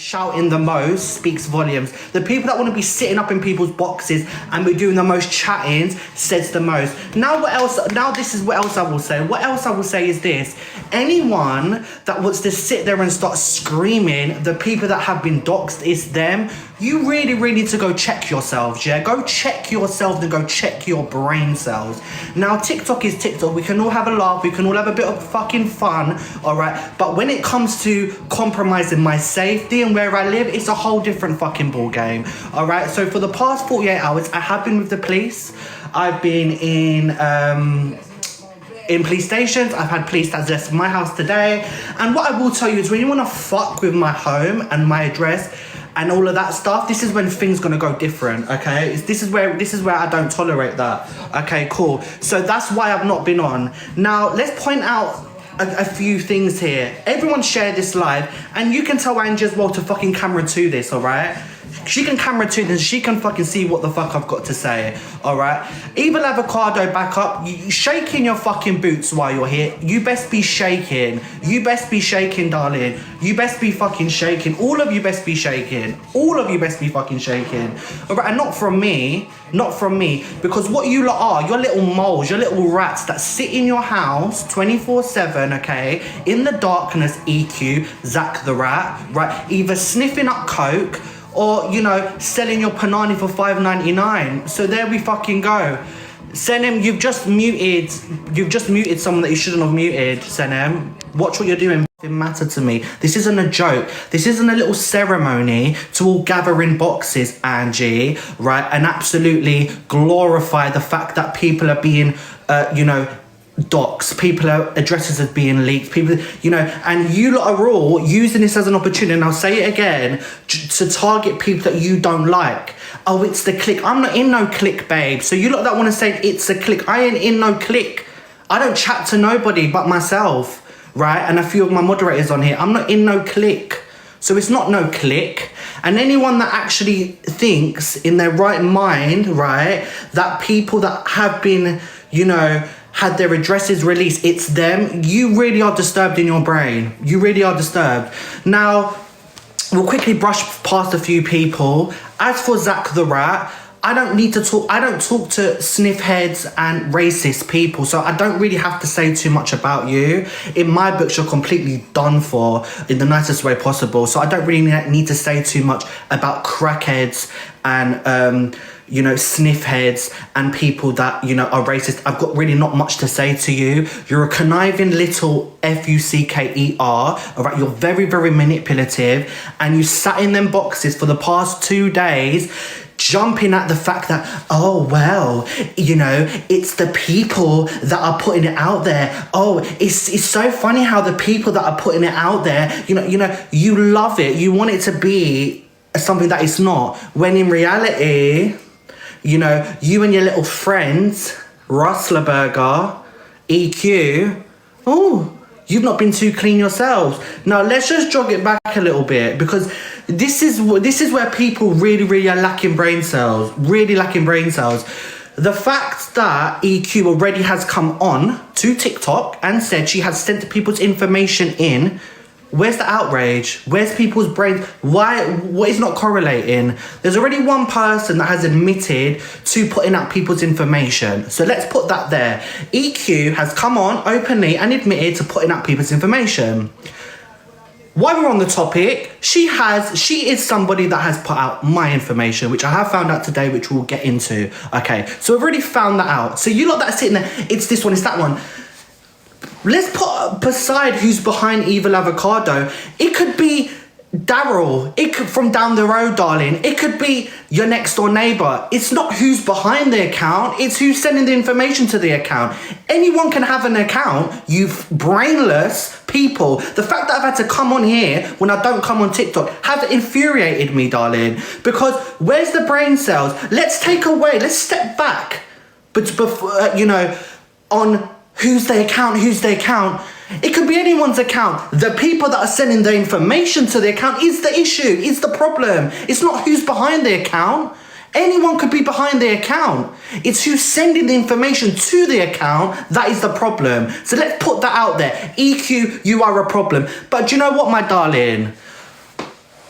shouting the most speaks volumes. The people that want to be sitting up in people's boxes and be doing the most chattings says the most. Now what else? Now this is what else I will say. What else I will say is this. Anyone that wants to sit there and start screaming, the people that have been doxxed, it's them. You really need to go check yourselves, yeah? Go check yourselves and go check your brain cells. Now, TikTok is TikTok. We can all have a laugh. We can all have a bit of fucking fun, all right? But when it comes to compromising my safety and where I live, it's a whole different fucking ball game, all right? So for the past 48 hours, I have been with the police. I've been in police stations. I've had police that's left my house today. And what I will tell you is when you want to fuck with my home and my address and all of that stuff, this is when things gonna go different, okay? This is where I don't tolerate that. Okay, cool. So that's why I've not been on. Now, let's point out a few things here. Everyone share this live, and you can tell Angie as well to fucking camera to this, all right? She can camera to this, she can fucking see what the fuck I've got to say, all right? Evil Avocado, back up. You shaking your fucking boots while you're here. You best be shaking. You best be shaking, darling. You best be fucking shaking. All of you best be shaking. All of you best be fucking shaking. All right, and not from me, because what you lot are, you're little moles, you're little rats that sit in your house 24/7, okay, in the darkness, EQ, Zach the Rat, right, either sniffing up coke, or, you know, selling your panani for $5.99. So there we fucking go. Senem, you've just muted someone that you shouldn't have muted, Senem. Watch what you're doing. It matter to me. This isn't a joke. This isn't a little ceremony to all gather in boxes, Angie, right? And absolutely glorify the fact that people are being, docs, addresses are being leaked, people, you know, and you lot are all using this as an opportunity, and I'll say it again, to target people that you don't like. Oh, it's the clique. I'm not in no clique, babe. So you lot that want to say it's a clique, I ain't in no clique. I don't chat to nobody but myself, right? And a few of my moderators on here. I'm not in no clique. So it's not no clique. And anyone that actually thinks in their right mind, right, that people that have been, you know, had their addresses released, it's them, you really are disturbed in your brain. You really are disturbed. Now, we'll quickly brush past a few people. As for Zach the Rat, I don't talk to sniff heads and racist people, so I don't really have to say too much about you. In my books, you're completely done for in the nicest way possible, so I don't really need to say too much about crackheads and you know, sniff heads and people that, you know, are racist. I've got really not much to say to you. You're a conniving little fucker, all right? You're very manipulative, and you sat in them boxes for the past 2 days jumping at the fact that, oh, well, you know, it's the people that are putting it out there. Oh, it's so funny how the people that are putting it out there, you know, you love it. You want it to be something that it's not, when in reality, you know, you and your little friends, Rustlerberger, EQ, oh, you've not been too clean yourselves. Now, let's just jog it back a little bit, because this is where people really are lacking brain cells, The fact that EQ already has come on to TikTok and said she has sent people's information in, where's the outrage? Where's people's brains? What is not correlating? There's already one person that has admitted to putting out people's information. So let's put that there. EQ has come on openly and admitted to putting out people's information. While we're on the topic, she is somebody that has put out my information, which I have found out today, which we'll get into. Okay, so we've already found that out. So you lot that are sitting there, it's this one, it's that one. Let's put aside who's behind Evil Avocado. It could be Daryl. It could from down the road, darling. It could be your next door neighbor. It's not who's behind the account. It's who's sending the information to the account. Anyone can have an account, you brainless people. The fact that I've had to come on here when I don't come on TikTok has infuriated me, darling. Because where's the brain cells? Let's step back. But before, you know, on who's the account? It could be anyone's account. The people that are sending the information to the account is the issue, is the problem. It's not who's behind the account. Anyone could be behind the account. It's who's sending the information to the account that is the problem. So let's put that out there. EQ, you are a problem. But do you know what, my darling?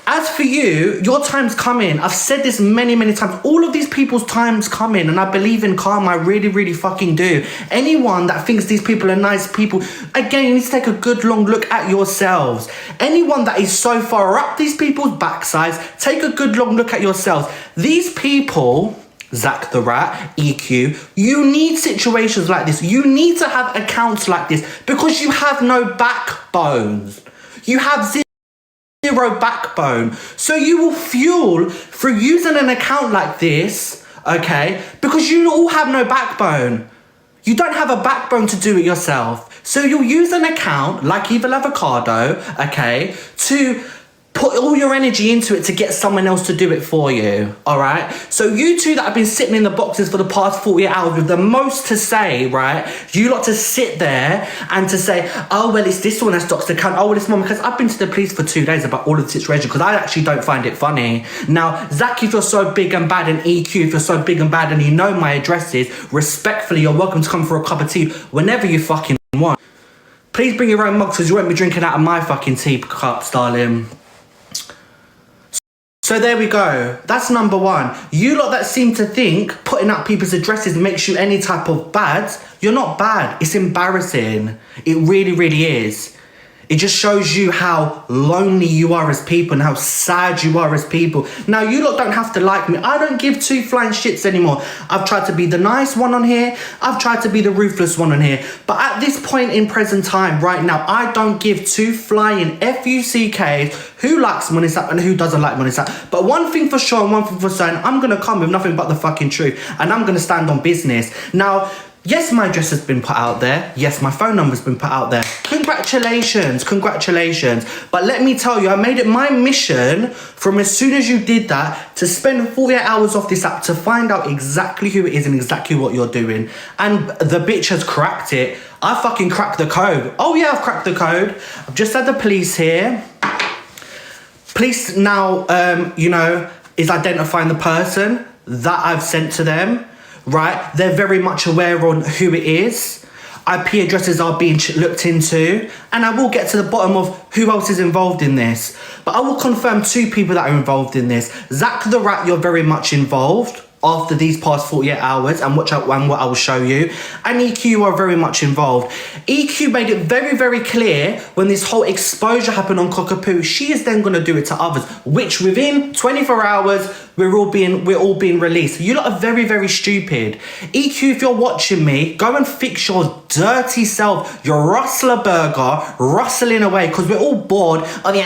As for you, your time's coming. I've said this many, many times. All of these people's time's coming, and I believe in karma. I really, really fucking do. Anyone that thinks these people are nice people, again, you need to take a good long look at yourselves. Anyone that is so far up these people's backsides, take a good long look at yourselves. These people, Zach the Rat, EQ, you need situations like this. You need to have accounts like this because you have no backbones. You have zero backbone. So you will fuel through using an account like this, okay? Because you all have no backbone. You don't have a backbone to do it yourself. So you'll use an account like Evil Avocado, okay, to put all your energy into it to get someone else to do it for you, all right? So you two that have been sitting in the boxes for the past 48 hours with the most to say, right? You lot to sit there and to say, oh, well, it's this one that's doxed account. Oh, well, it's mom, because I've been to the police for 2 days about all of the situation because I actually don't find it funny. Now, Zach, if you're so big and bad, and EQ, if you're so big and bad and you know my addresses, respectfully, you're welcome to come for a cup of tea whenever you fucking want. Please bring your own mugs because you won't be drinking out of my fucking tea cups, darling. So there we go. That's number one. You lot that seem to think putting up people's addresses makes you any type of bad, you're not bad. It's embarrassing. It really, really is. It just shows you how lonely you are as people and how sad you are as people. Now, you lot don't have to like me. I don't give two flying shits anymore. I've tried to be the nice one on here. I've tried to be the ruthless one on here. But at this point in present time, right now, I don't give two flying FUCKs who likes Money Sap and who doesn't like Money Sap. But one thing for sure and one thing for certain, I'm going to come with nothing but the fucking truth. And I'm going to stand on business. Now, yes, my address has been put out there. Yes, my phone number's been put out there. Congratulations, congratulations. But let me tell you, I made it my mission from as soon as you did that to spend 48 hours off this app to find out exactly who it is and exactly what you're doing. And the bitch has cracked it. I fucking cracked the code. Oh yeah, I've cracked the code. I've just had the police here. Police now, is identifying the person that I've sent to them. Right, they're very much aware on who it is. IP addresses are being looked into, and I will get to the bottom of who else is involved in this. But I will confirm 2 people that are involved in this. Zach the Rat, you're very much involved after these past 48 hours and what I will show you. And EQ, you are very much involved. EQ made it very, very clear when this whole exposure happened on Cockapoo, she is then going to do it to others, which within 24 hours, we're all being released. You lot are very, very stupid. EQ, if you're watching me, go and fix your dirty self, your rustler burger, rustling away, because we're all bored of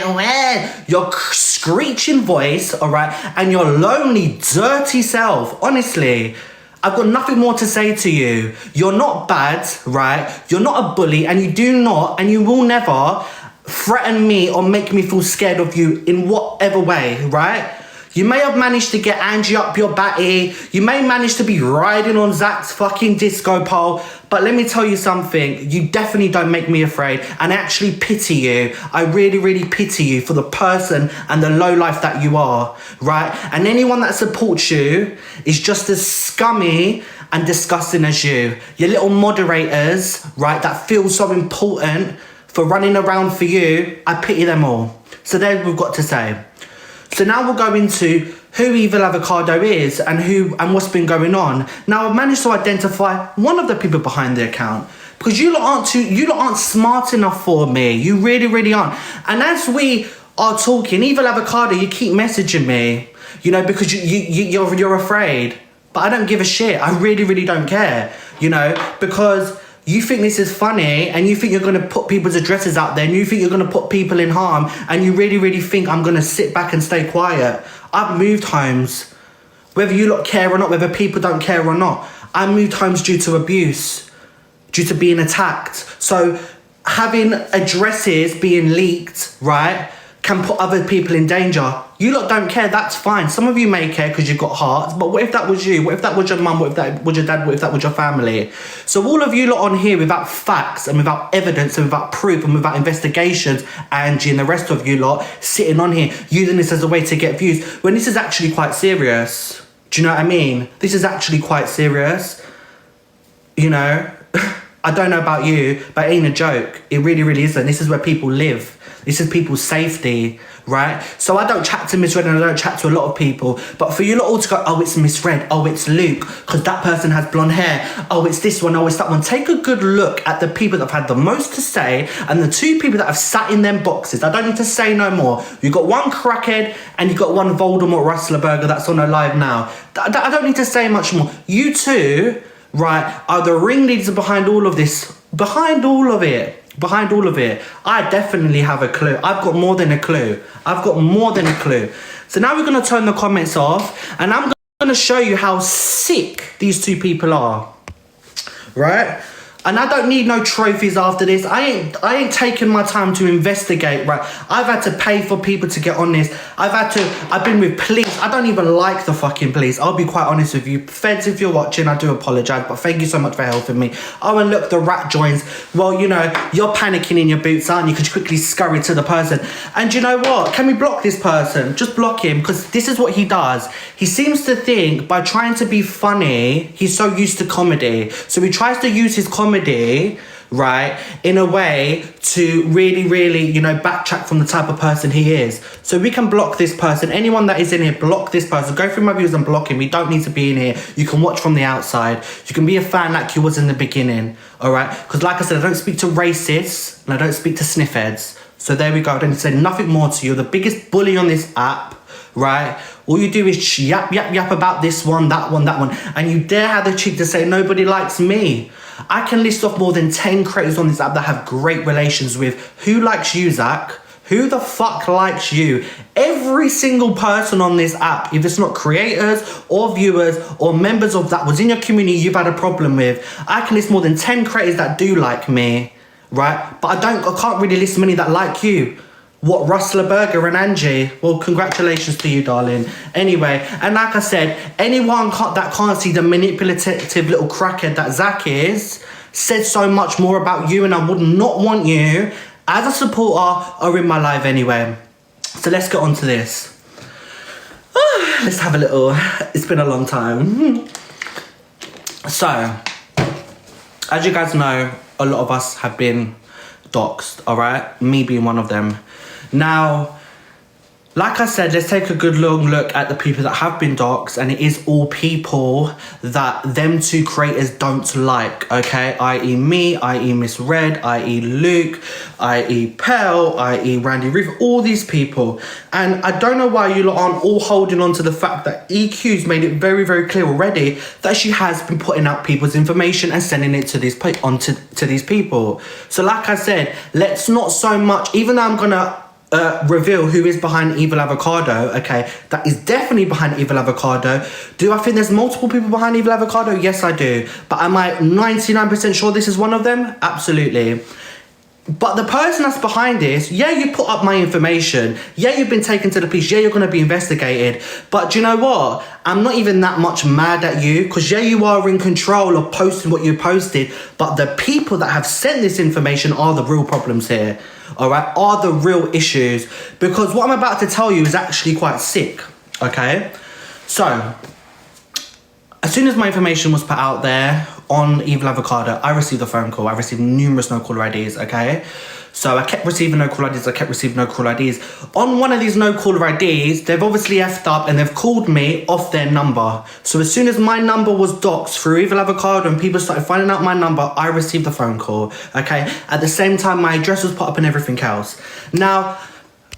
your screeching voice, all right, and your lonely, dirty self. Honestly, I've got nothing more to say to you. You're not bad, right? You're not a bully, and you do not, and you will never threaten me or make me feel scared of you in whatever way, right? You may have managed to get Angie up your batty. You may manage to be riding on Zach's fucking disco pole. But let me tell you something. You definitely don't make me afraid. And I actually pity you. I really, really pity you for the person and the low life that you are, right? And anyone that supports you is just as scummy and disgusting as you. Your little moderators, right, that feel so important for running around for you, I pity them all. So there we've got to say. So now we'll go into who Evil Avocado is and what's been going on. Now I've managed to identify one of the people behind the account because you lot aren't smart enough for me. You really, really aren't. And as we are talking, Evil Avocado, you keep messaging me, because you're afraid. But I don't give a shit. I really, really don't care, because you think this is funny and you think you're going to put people's addresses out there and you think you're going to put people in harm and you really, really think I'm going to sit back and stay quiet. I've moved homes. Whether you lot care or not, whether people don't care or not. I moved homes due to abuse, due to being attacked. So having addresses being leaked, right, can put other people in danger. You lot don't care, that's fine. Some of you may care because you've got hearts, but what if that was you? What if that was your mum? What if that was your dad? What if that was your family? So all of you lot on here without facts and without evidence and without proof and without investigations, Angie and the rest of you lot sitting on here using this as a way to get views, when this is actually quite serious. Do you know what I mean? This is actually quite serious. I don't know about you, but it ain't a joke. It really, really isn't. This is where people live. This is people's safety, right? So I don't chat to Miss Red and I don't chat to a lot of people. But for you lot all to go, oh, it's Miss Red. Oh, it's Luke. Because that person has blonde hair. Oh, it's this one. Oh, it's that one. Take a good look at the people that have had the most to say and the two people that have sat in them boxes. I don't need to say no more. You got one crackhead and you got one Voldemort Rustler Burger that's on a live now. I don't need to say much more. You two, right, are the ringleaders behind all of this. Behind all of it. I definitely have a clue. I've got more than a clue. So now we're going to turn the comments off and I'm going to show you how sick these two people are. Right? And I don't need no trophies after this. I ain't taking my time to investigate, right? I've had to pay for people to get on this. I've been with police. I don't even like the fucking police. I'll be quite honest with you. Feds, if you're watching, I do apologise, but thank you so much for helping me. Oh, and look, the rat joins. Well, you know, you're panicking in your boots, aren't you? Because you quickly scurry to the person. And you know what? Can we block this person? Just block him, because this is what he does. He seems to think by trying to be funny, he's so used to comedy. So he tries to use his comedy, right, in a way to really, really, you know, backtrack from the type of person he is. So we can block this person. Anyone that is in here, block this person. Go through my views and block him. You don't need to be in here. You can watch from the outside. You can be a fan like you was in the beginning, all right? Because like I said, I don't speak to racists and I don't speak to sniffheads. So there we go. I don't say nothing more to you. You're the biggest bully on this app, right? All you do is yap about this one, that one, and you dare have the cheek to say nobody likes me. I can list off more than 10 creators on this app that have great relations with. Who likes you, Zach? Who the fuck likes you? Every single person on this app, if it's not creators or viewers or members of that was in your community you've had a problem with, I can list more than 10 creators that do like me, right? But I can't really list many that like you. What, Rustler Burger and Angie? Well, congratulations to you, darling. Anyway, and like I said, anyone that can't see the manipulative little crackhead that Zach is, said so much more about you, and I would not want you as a supporter or in my life anyway. So let's get on to this. Let's have a little, it's been a long time. So, as you guys know, a lot of us have been doxxed, all right? Me being one of them. Now, like I said, let's take a good long look at the people that have been doxxed, and it is all people that them two creators don't like, okay? I.e. me, i.e. Miss Red, i.e. Luke, i.e. Pell, i.e. Randy Reef, all these people. And I don't know why you lot aren't all holding on to the fact that EQ's made it very, very clear already that she has been putting out people's information and sending it to these people. So like I said, let's not so much, even though I'm gonna reveal who is behind Evil Avocado, okay? That is definitely behind Evil Avocado. Do I think there's multiple people behind Evil Avocado? Yes, I do. But am I 99% sure this is one of them? Absolutely. But the person that's behind this, yeah, you put up my information. Yeah, you've been taken to the police. Yeah, you're going to be investigated. But do you know what? I'm not even that much mad at you, because yeah, you are in control of posting what you posted. But the people that have sent this information are the real problems here. All right, are the real issues, because what I'm about to tell you is actually quite sick, okay? So, as soon as my information was put out there on Evil Avocado, I received a phone call. I received numerous no-caller IDs, okay? So I kept receiving no-caller IDs. On one of these no-caller IDs, they've obviously effed up and they've called me off their number. So as soon as my number was doxxed through Evil Avocado and people started finding out my number, I received a phone call, okay? At the same time, my address was put up and everything else. Now,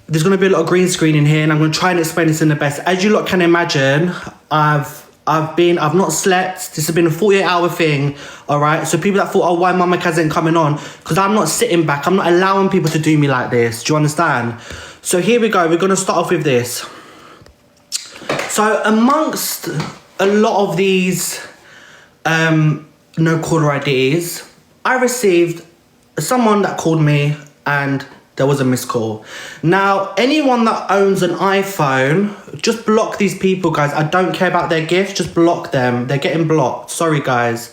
there's going to be a lot of green screen in here, and I'm going to try and explain this in the best. As you lot can imagine, I've not slept. This has been a 48-hour thing, all right? So people that thought, oh, why Mama Kaz ain't coming on? Because I'm not sitting back. I'm not allowing people to do me like this. Do you understand? So here we go. We're going to start off with this. So amongst a lot of these no-caller IDs, I received someone that called me and there was a missed call. Now, anyone that owns an iPhone, just block these people, guys. I don't care about their gifts. Just block them. They're getting blocked. Sorry, guys.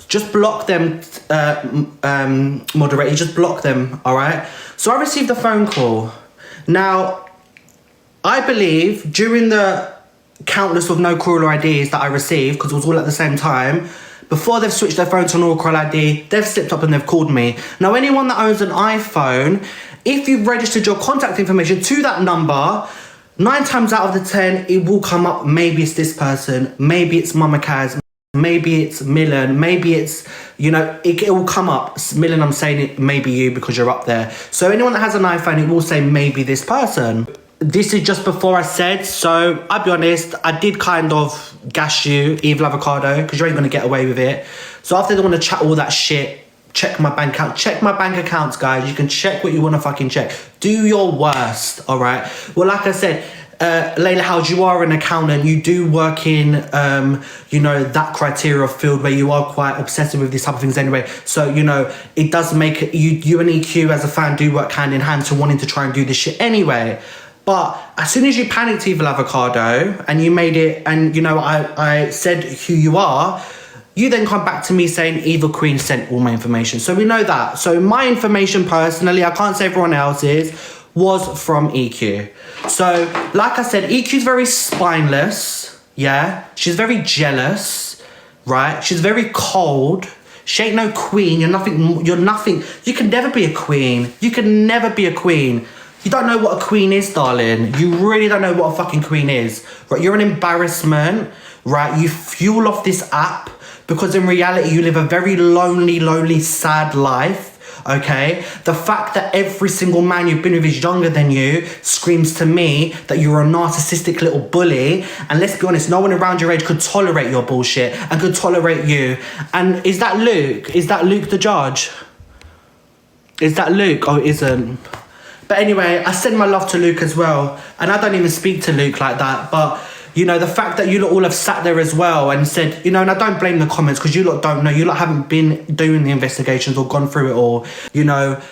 Just block them, moderator. Just block them, all right? So I received a phone call. Now, I believe during the countless of no-caller IDs that I received, because it was all at the same time, Before they've switched their phone to an all call ID, they've slipped up and they've called me. Now, anyone that owns an iPhone, if you've registered your contact information to that number, 9 times out of the 10, it will come up. Maybe it's this person, maybe it's Mama Kaz, maybe it's Millen, maybe it's, you know, it will come up. Millen, I'm saying it, maybe you, because you're up there. So anyone that has an iPhone, it will say maybe this person. This is just before I said, so I'll be honest, I did kind of gash you, Evil Avocado, because you ain't going to get away with it. So after they want to chat all that shit, check my bank account. Check my bank accounts, guys. You can check what you want to fucking check. Do your worst, all right? Well, like I said, Layla Howes, you are an accountant. You do work in, you know, that criteria field where you are quite obsessive with these type of things anyway. So, you know, it does make you and EQ as a fan do work hand in hand to wanting to try and do this shit anyway. But as soon as you panicked, Evil Avocado, and you made it, and, you know, I said who you are, you then come back to me saying Evil Queen sent all my information. So we know that. So my information personally, I can't say everyone else's, was from EQ. So, like I said, EQ's very spineless, yeah? She's very jealous, right? She's very cold. She ain't no queen. You're nothing. You can never be a queen. You can never be a queen. You don't know what a queen is, darling. You really don't know what a fucking queen is. Right? You're an embarrassment, right? You fuel off this app because in reality you live a very lonely, sad life, okay? The fact that every single man you've been with is younger than you screams to me that you're a narcissistic little bully. And let's be honest, no one around your age could tolerate your bullshit and could tolerate you. And is that Luke? Is that Luke the judge? Is that Luke? Oh, it isn't. But anyway, I send my love to Luke as well. And I don't even speak to Luke like that. But, you know, the fact that you lot all have sat there as well and said, you know, and I don't blame the comments because you lot don't know. You lot haven't been doing the investigations or gone through it all. You know,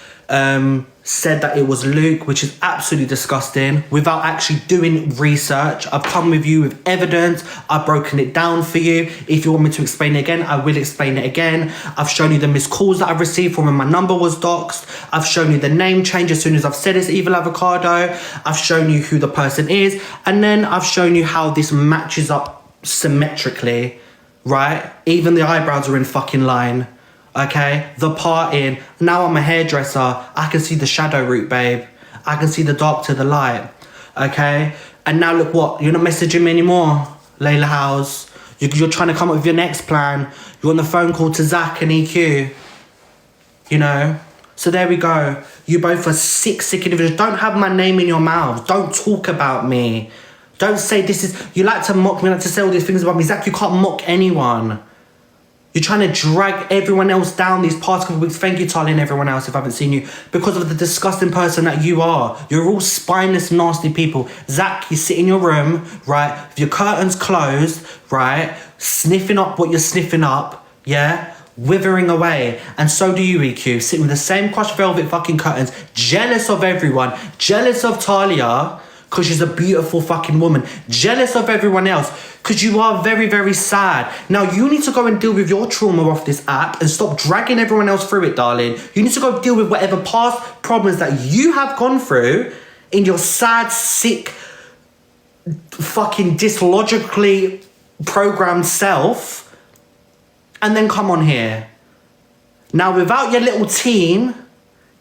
said that it was Luke, which is absolutely disgusting, without actually doing research. I've come with you with evidence. I've broken it down for you. If you want me to explain it again, I will explain it again. I've shown you the missed calls that I've received from when my number was doxxed. I've shown you the name change as soon as I've said it's Evil Avocado. I've shown you who the person is. And then I've shown you how this matches up symmetrically, right? Even the eyebrows are in fucking line. Okay, the parting. Now I'm a hairdresser. I can see the shadow root, babe. I can see the dark to the light. Okay, and now look what, you're not messaging me anymore, Layla Howes. You're trying to come up with your next plan. You're on the phone call to Zach and EQ. You know, so there we go. You both are sick individuals. Don't have my name in your mouth. Don't talk about me. Don't say this is. You like to mock me, like to say all these things about me. Zach, you can't mock anyone. You're trying to drag everyone else down these past couple of weeks. Thank you, Tali, and everyone else if I haven't seen you. Because of the disgusting person that you are. You're all spineless, nasty people. Zach, you sit in your room, right, with your curtains closed, right, sniffing up what you're sniffing up, yeah, withering away. And so do you, EQ, sitting with the same crushed velvet fucking curtains, jealous of everyone, jealous of Talia, because she's a beautiful fucking woman, jealous of everyone else, because you are very, very sad. Now, you need to go and deal with your trauma off this app and stop dragging everyone else through it, darling. You need to go deal with whatever past problems that you have gone through in your sad, sick, fucking dislogically programmed self, and then come on here. Now, without your little team,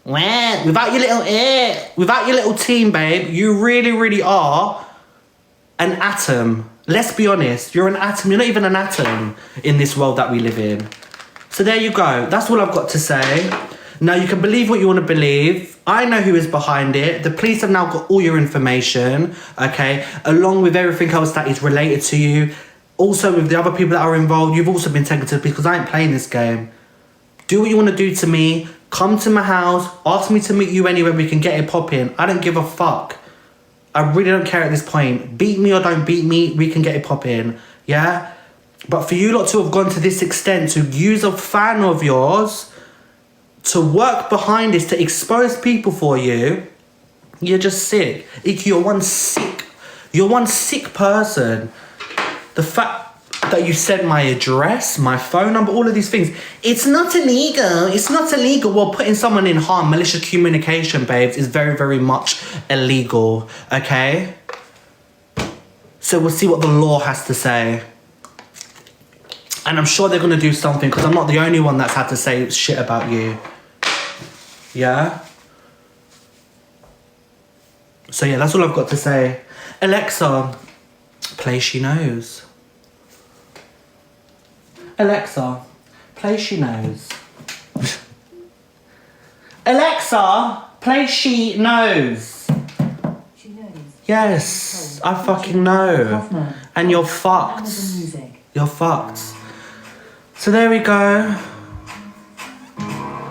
without your little team, babe, you really, really are an atom. Let's be honest, you're an atom. You're not even an atom in this world that we live in. So there you go. That's all I've got to say. Now, you can believe what you want to believe. I know who is behind it. The police have now got all your information, okay, along with everything else that is related to you. Also, with the other people that are involved, you've also been taken to, because I ain't playing this game. Do what you want to do to me. Come to my house. Ask me to meet you anywhere we can get it popping. I don't give a fuck. I really don't care at this point. Beat me or don't beat me, we can get it popping. Yeah? But for you lot to have gone to this extent, to use a fan of yours, to work behind this, to expose people for you, you're just sick. You're one sick person. The fact that you said my address, my phone number, all of these things, it's not illegal. It's not illegal. Well, putting someone in harm, malicious communication, babes, is very, very much illegal, okay? So we'll see what the law has to say. And I'm sure they're going to do something because I'm not the only one that's had to say shit about you. Yeah? So yeah, that's all I've got to say. Alexa, play She Knows. Alexa, play She Knows. Alexa, play She Knows. She knows. Yes, I fucking know. And you're fucked. You're fucked. So there we go.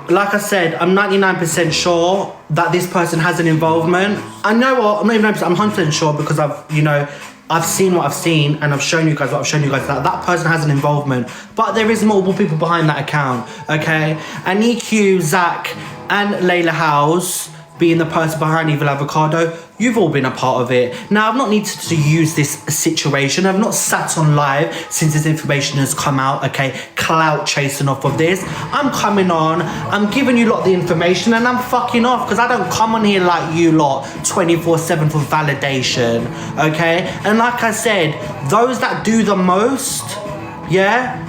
Like I said, I'm 99% sure that this person has an involvement. I know what, I'm not even 90%, I'm 100% sure because I've seen what I've seen and I've shown you guys what I've shown you guys, that person has an involvement. But there is multiple people behind that account, okay? And EQ, Zach, and Layla House, being the person behind Evil Avocado, you've all been a part of it. Now, I've not needed to use this situation. I've not sat on live since this information has come out, okay? Clout chasing off of this. I'm coming on, I'm giving you lot the information and I'm fucking off because I don't come on here like you lot 24/7 for validation, okay? And like I said, those that do the most, yeah,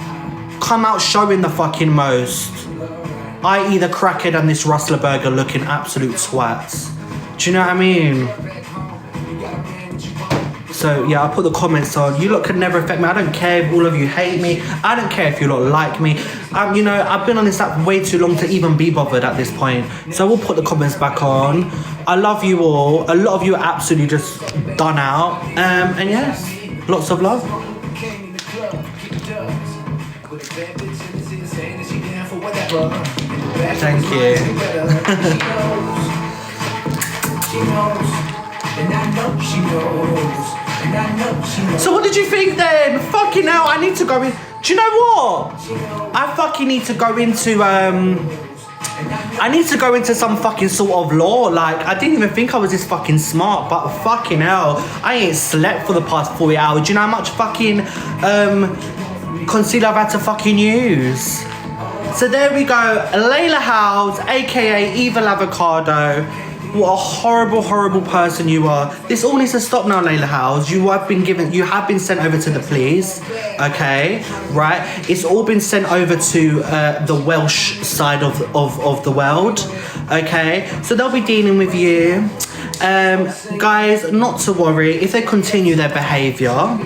come out showing the fucking most. I.e. the crackhead and this rustler burger looking absolute twats. Do you know what I mean? So yeah, I'll put the comments on. You lot could never affect me. I don't care if all of you hate me. I don't care if you lot like me. You know, I've been on this app way too long to even be bothered at this point. So we'll put the comments back on. I love you all. A lot of you are absolutely just done out. And yes, lots of love. Thank you. So what did you think then? Fucking hell, I need to go in. Do you know what? I fucking need to go into I need to go into some fucking sort of law. Like, I didn't even think I was this fucking smart, but fucking hell, I ain't slept for the past 40 hours. Do you know how much fucking concealer I've had to fucking use? So there we go, Layla House, aka Evil Avocado. What a horrible, horrible person you are. This all needs to stop now, Layla House. You have been sent over to the police, okay, right? It's all been sent over to the Welsh side of the world, okay? So they'll be dealing with you. Guys, not to worry. If they continue their behaviour,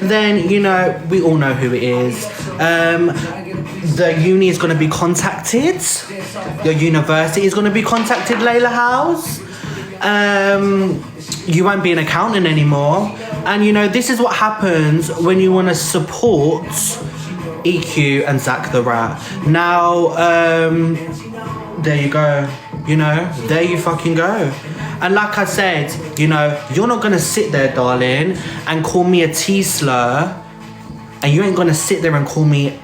then, you know, we all know who it is. The uni is going to be contacted. Your university is going to be contacted, Layla House. You won't be an accountant anymore. And, you know, this is what happens when you want to support EQ and Zach the Rat. Now, there you go. You know, there you fucking go. And like I said, you know, you're not going to sit there, darling, and call me a T-slur. And you ain't going to sit there and call me,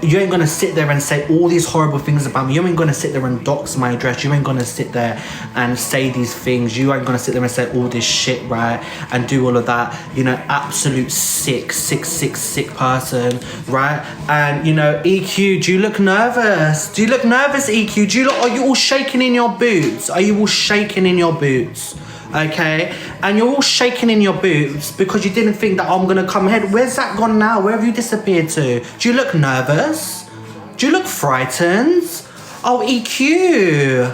you ain't going to sit there and say all these horrible things about me. You ain't going to sit there and dox my address. You ain't going to sit there and say these things. You ain't going to sit there and say all this shit, right? And do all of that. You know, absolute sick person, right? And, you know, EQ, do you look nervous? Do you look nervous, EQ? Are you all shaking in your boots? Are you all shaking in your boots? Okay, and you're all shaking in your boots because you didn't think that I'm gonna come ahead. Where's that gone now? Where have you disappeared to? Do you look nervous? Do you look frightened? Oh, EQ,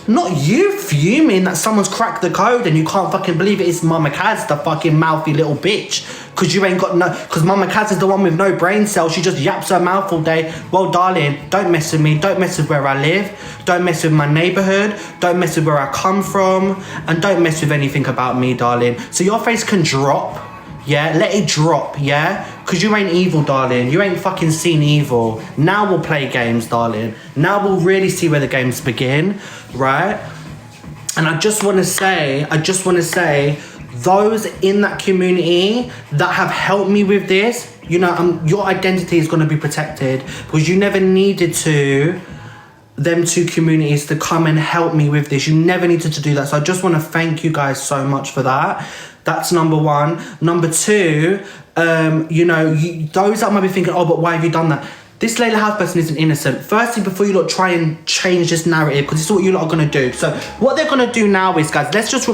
not you fuming that someone's cracked the code and you can't fucking believe it. It's Mama Kaz, the fucking mouthy little bitch. Because you ain't got no, because Mama Kaz is the one with no brain cells. She just yaps her mouth all day. Well, darling, don't mess with me. Don't mess with where I live. Don't mess with my neighborhood. Don't mess with where I come from. And don't mess with anything about me, darling. So your face can drop. Yeah, let it drop, yeah? Because you ain't evil, darling. You ain't fucking seen evil. Now we'll play games, darling. Now we'll really see where the games begin, right? And I just want to say, those in that community that have helped me with this, you know, your identity is going to be protected because you never needed them two communities to come and help me with this. You never needed to do that. So I just want to thank you guys so much for that. That's number one. Number two, you know, those that might be thinking, oh, but why have you done that? this Layla House person isn't innocent. Firstly, before you lot try and change this narrative, because this is what you lot are gonna do. So what they're gonna do now is, guys, let's just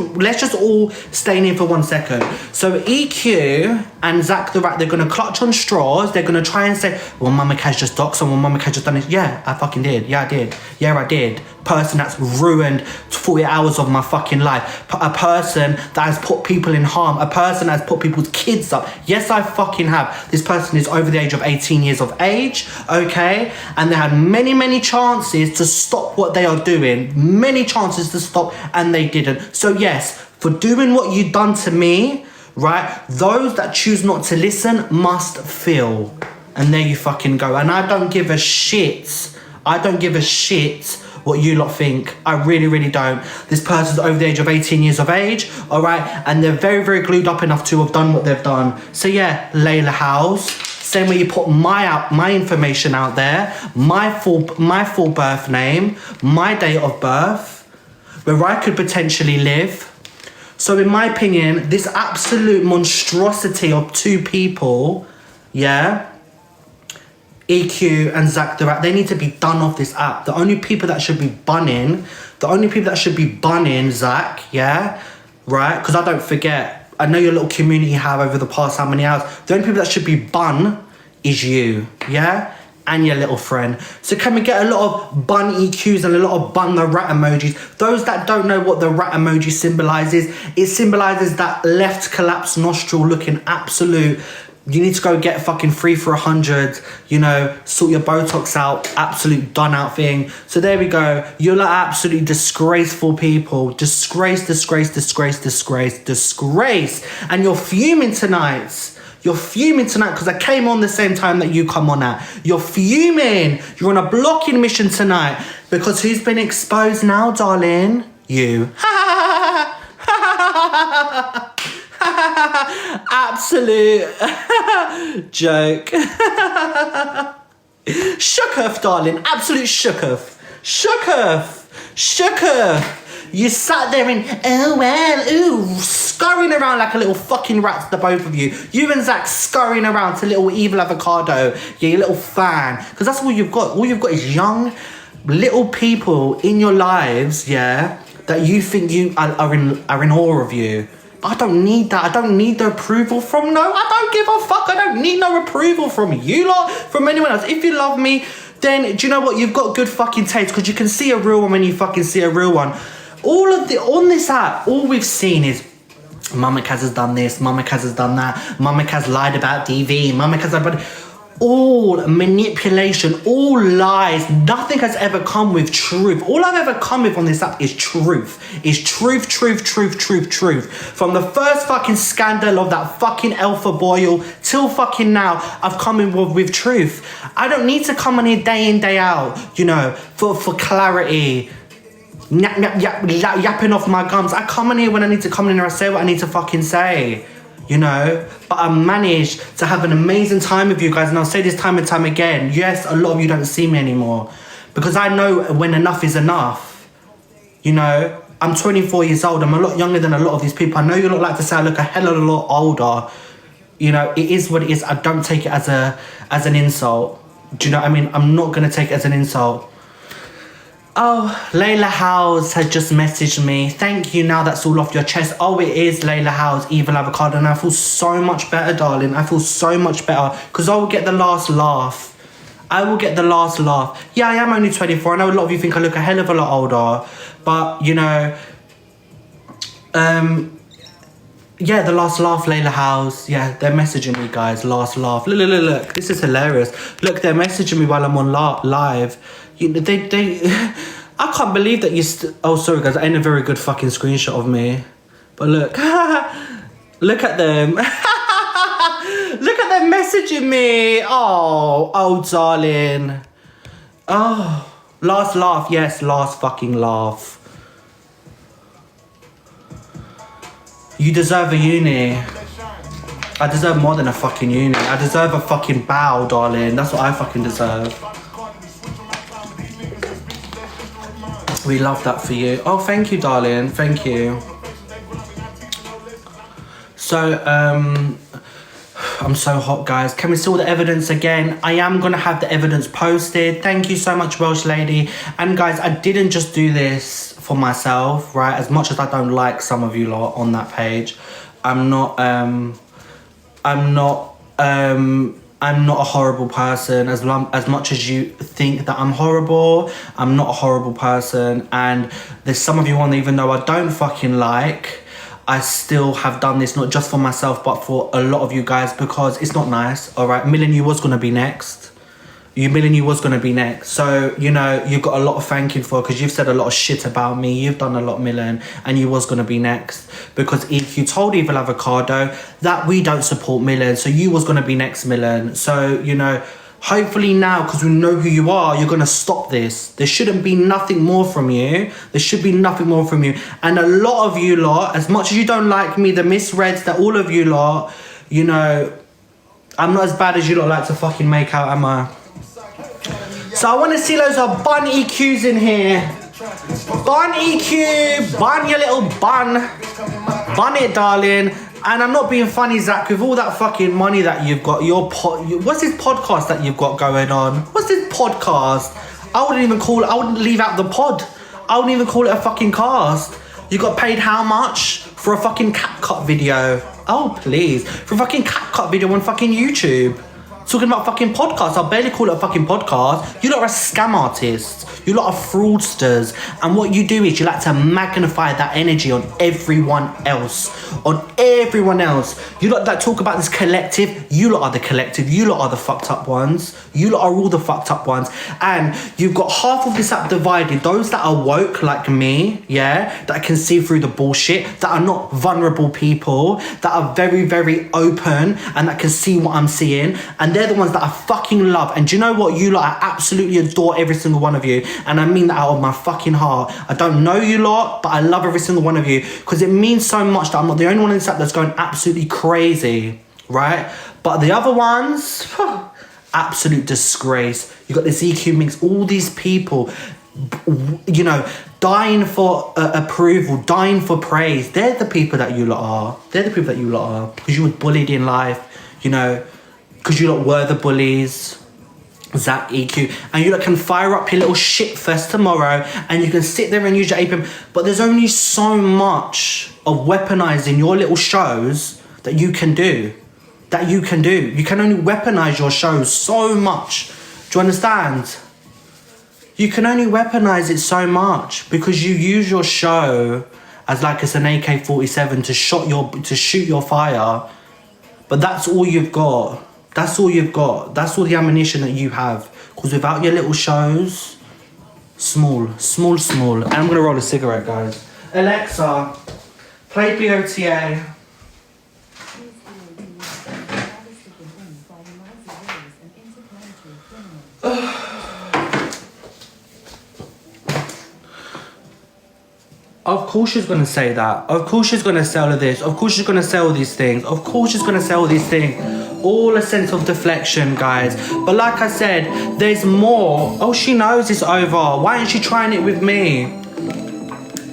all stay in here for 1 second. So EQ and Zach the Rat, they're gonna clutch on straws. They're gonna try and say, well, Mama Kaz just doxed someone, Mama Kaz just done it. Yeah, I fucking did. Yeah, I did. Yeah, I did. Person that's ruined 40 hours of my fucking life. A person that has put people in harm. A person that has put people's kids up. Yes, I fucking have. This person is over the age of 18 years of age, okay? And they had many, many chances to stop what they are doing. Many chances to stop, and they didn't. So yes, for doing what you've done to me, right? Those that choose not to listen must feel. And there you fucking go. And I don't give a shit. I don't give a shit what you lot think. I really, really don't. This person's over the age of 18 years of age, all right? And they're very, very glued up enough to have done what they've done. So yeah, Layla House, same way you put my information out there, my full birth name, my date of birth, where I could potentially live. So in my opinion, this absolute monstrosity of two people, yeah, EQ and Zach the Rat, they need to be done off this app. The only people that should be bunning, Zach, yeah, right? Because I don't forget, I know your little community you have over the past how many hours. The only people that should be bun is you, yeah? And your little friend. So can we get a lot of bun EQs and a lot of bun the rat emojis? Those that don't know what the rat emoji symbolizes, it symbolizes that left collapsed nostril looking absolute. You need to go get fucking 3 for 100, you know, sort your Botox out, absolute done out thing. So there we go. You're like absolutely disgraceful people. Disgrace. And you're fuming tonight. You're fuming tonight because I came on the same time that you come on at. You're fuming. You're on a blocking mission tonight because who's been exposed now, darling? You. Absolute joke. Shooketh, darling. Absolute shooketh. You sat there and, oh well, ooh, scurrying around like a little fucking rat, the both of you. You and Zach scurrying around to little Evil Avocado. Yeah, your little fan. Because that's all you've got. All you've got is young, little people in your lives, yeah, that you think you are in awe of you. I don't need that. I don't need the approval from no. I don't give a fuck. I don't need no approval from you lot, from anyone else. If you love me, then do you know what? You've got good fucking taste because you can see a real one when you fucking see a real one. On this app, all we've seen is Mama Kaz has done this, Mama Kaz has done that, Mama Kaz lied about DV, Mama Kaz lied. All manipulation, all lies. Nothing has ever come with truth. All I've ever come with on this app is truth. Is truth. From the first fucking scandal of that fucking alpha boil till fucking now, I've come in with truth. I don't need to come on here day in, day out, you know, for clarity. Yapping off my gums. I come in here when I need to come in here. I say what I need to fucking say. You know, but I managed to have an amazing time with you guys, and I'll say this time and time again. Yes, a lot of you don't see me anymore because I know when enough is enough. You know, I'm 24 years old. I'm a lot younger than a lot of these people. I know you look like to say I look a hell of a lot older. You know, it is what it is. I don't take it as an insult. Do you know what I mean? I'm not gonna take it as an insult. Oh, Layla House had just messaged me. Thank you, now that's all off your chest. Oh, it is Layla House, Evil Avocado, and I feel so much better, darling. I feel so much better because I will get the last laugh. Yeah, I am only 24. I know a lot of you think I look a hell of a lot older, but, you know, yeah, the last laugh, Layla House. Yeah, they're messaging me, guys. Last laugh. Look. This is hilarious. Look, they're messaging me while I'm on live. You know, they I can't believe that you oh, sorry, guys. That ain't a very good fucking screenshot of me. But look. Look at them. Look at them messaging me. Oh, darling. Oh, last laugh. Yes, last fucking laugh. You deserve a uni. I deserve more than a fucking uni. I deserve a fucking bow, darling. That's what I fucking deserve. We love that for you. Oh, thank you, darling. Thank you. So, I'm so hot, guys. Can we see all the evidence again? I am going to have the evidence posted. Thank you so much, Welsh lady. And guys, I didn't just do this for myself, right? As much as I don't like some of you lot on that page, I'm not a horrible person. As much as you think that I'm horrible, I'm not a horrible person. And there's some of you on, even though I don't fucking like, I still have done this, not just for myself, but for a lot of you guys, because it's not nice, all right? Millen, you was going to be next. Millen, you was going to be next. So, you know, you've got a lot of thanking for, because you've said a lot of shit about me. You've done a lot, Millen, and you was going to be next. Because if you told Evil Avocado that we don't support Millen, so you was going to be next, Millen. So, you know, hopefully now, because we know who you are, you're going to stop this. There shouldn't be nothing more from you. There should be nothing more from you. And a lot of you lot, as much as you don't like me, the misreads that all of you lot, you know, I'm not as bad as you lot like to fucking make out, am I? So I want to see loads of bun EQs in here. Bun EQ, bun your little bun. Bun it, darling. And I'm not being funny, Zach, with all that fucking money that you've got, what's this podcast that you've got going on? What's this podcast? I wouldn't leave out the pod. I wouldn't even call it a fucking cast. You got paid how much for a fucking cat cut video? Oh, please. For a fucking cat cut video on fucking YouTube. Talking about fucking podcasts. I'll barely call it a fucking podcast. You lot are scam artists. You lot are fraudsters. And what you do is you like to magnify that energy on everyone else. On everyone else. You lot that talk about this collective. You lot are the collective. You lot are the fucked up ones. You lot are all the fucked up ones. And you've got half of this app divided. Those that are woke like me, yeah, that can see through the bullshit, that are not vulnerable people, that are very, very open and that can see what I'm seeing. And they're the ones that I fucking love. And do you know what? You lot, I absolutely adore every single one of you. And I mean that out of my fucking heart. I don't know you lot, but I love every single one of you, because it means so much that I'm not the only one in this app that's going absolutely crazy, right? But the other ones, absolute disgrace. You got this EQ mix, all these people, you know, dying for approval, dying for praise. They're the people that you lot are. They're the people that you lot are, because you were bullied in life, you know, because you lot were the bullies. Zach, EQ, and you lot can fire up your little shit fest tomorrow and you can sit there and use your APM, but there's only so much of weaponizing your little shows that you can do. You can only weaponize your shows so much. Do you understand? You can only weaponize it so much because you use your show as like it's an AK-47 to shoot your fire, but that's all you've got. That's all you've got. That's all the ammunition that you have. Because without your little shows, small. And I'm going to roll a cigarette, guys. Alexa, play BOTA. Of course she's going to say that. Of course she's going to sell this. Of course she's going to sell these things. Of course she's going to sell these things. All a sense of deflection, guys. But like I said, there's more. Oh, she knows it's over. Why ain't she trying it with me?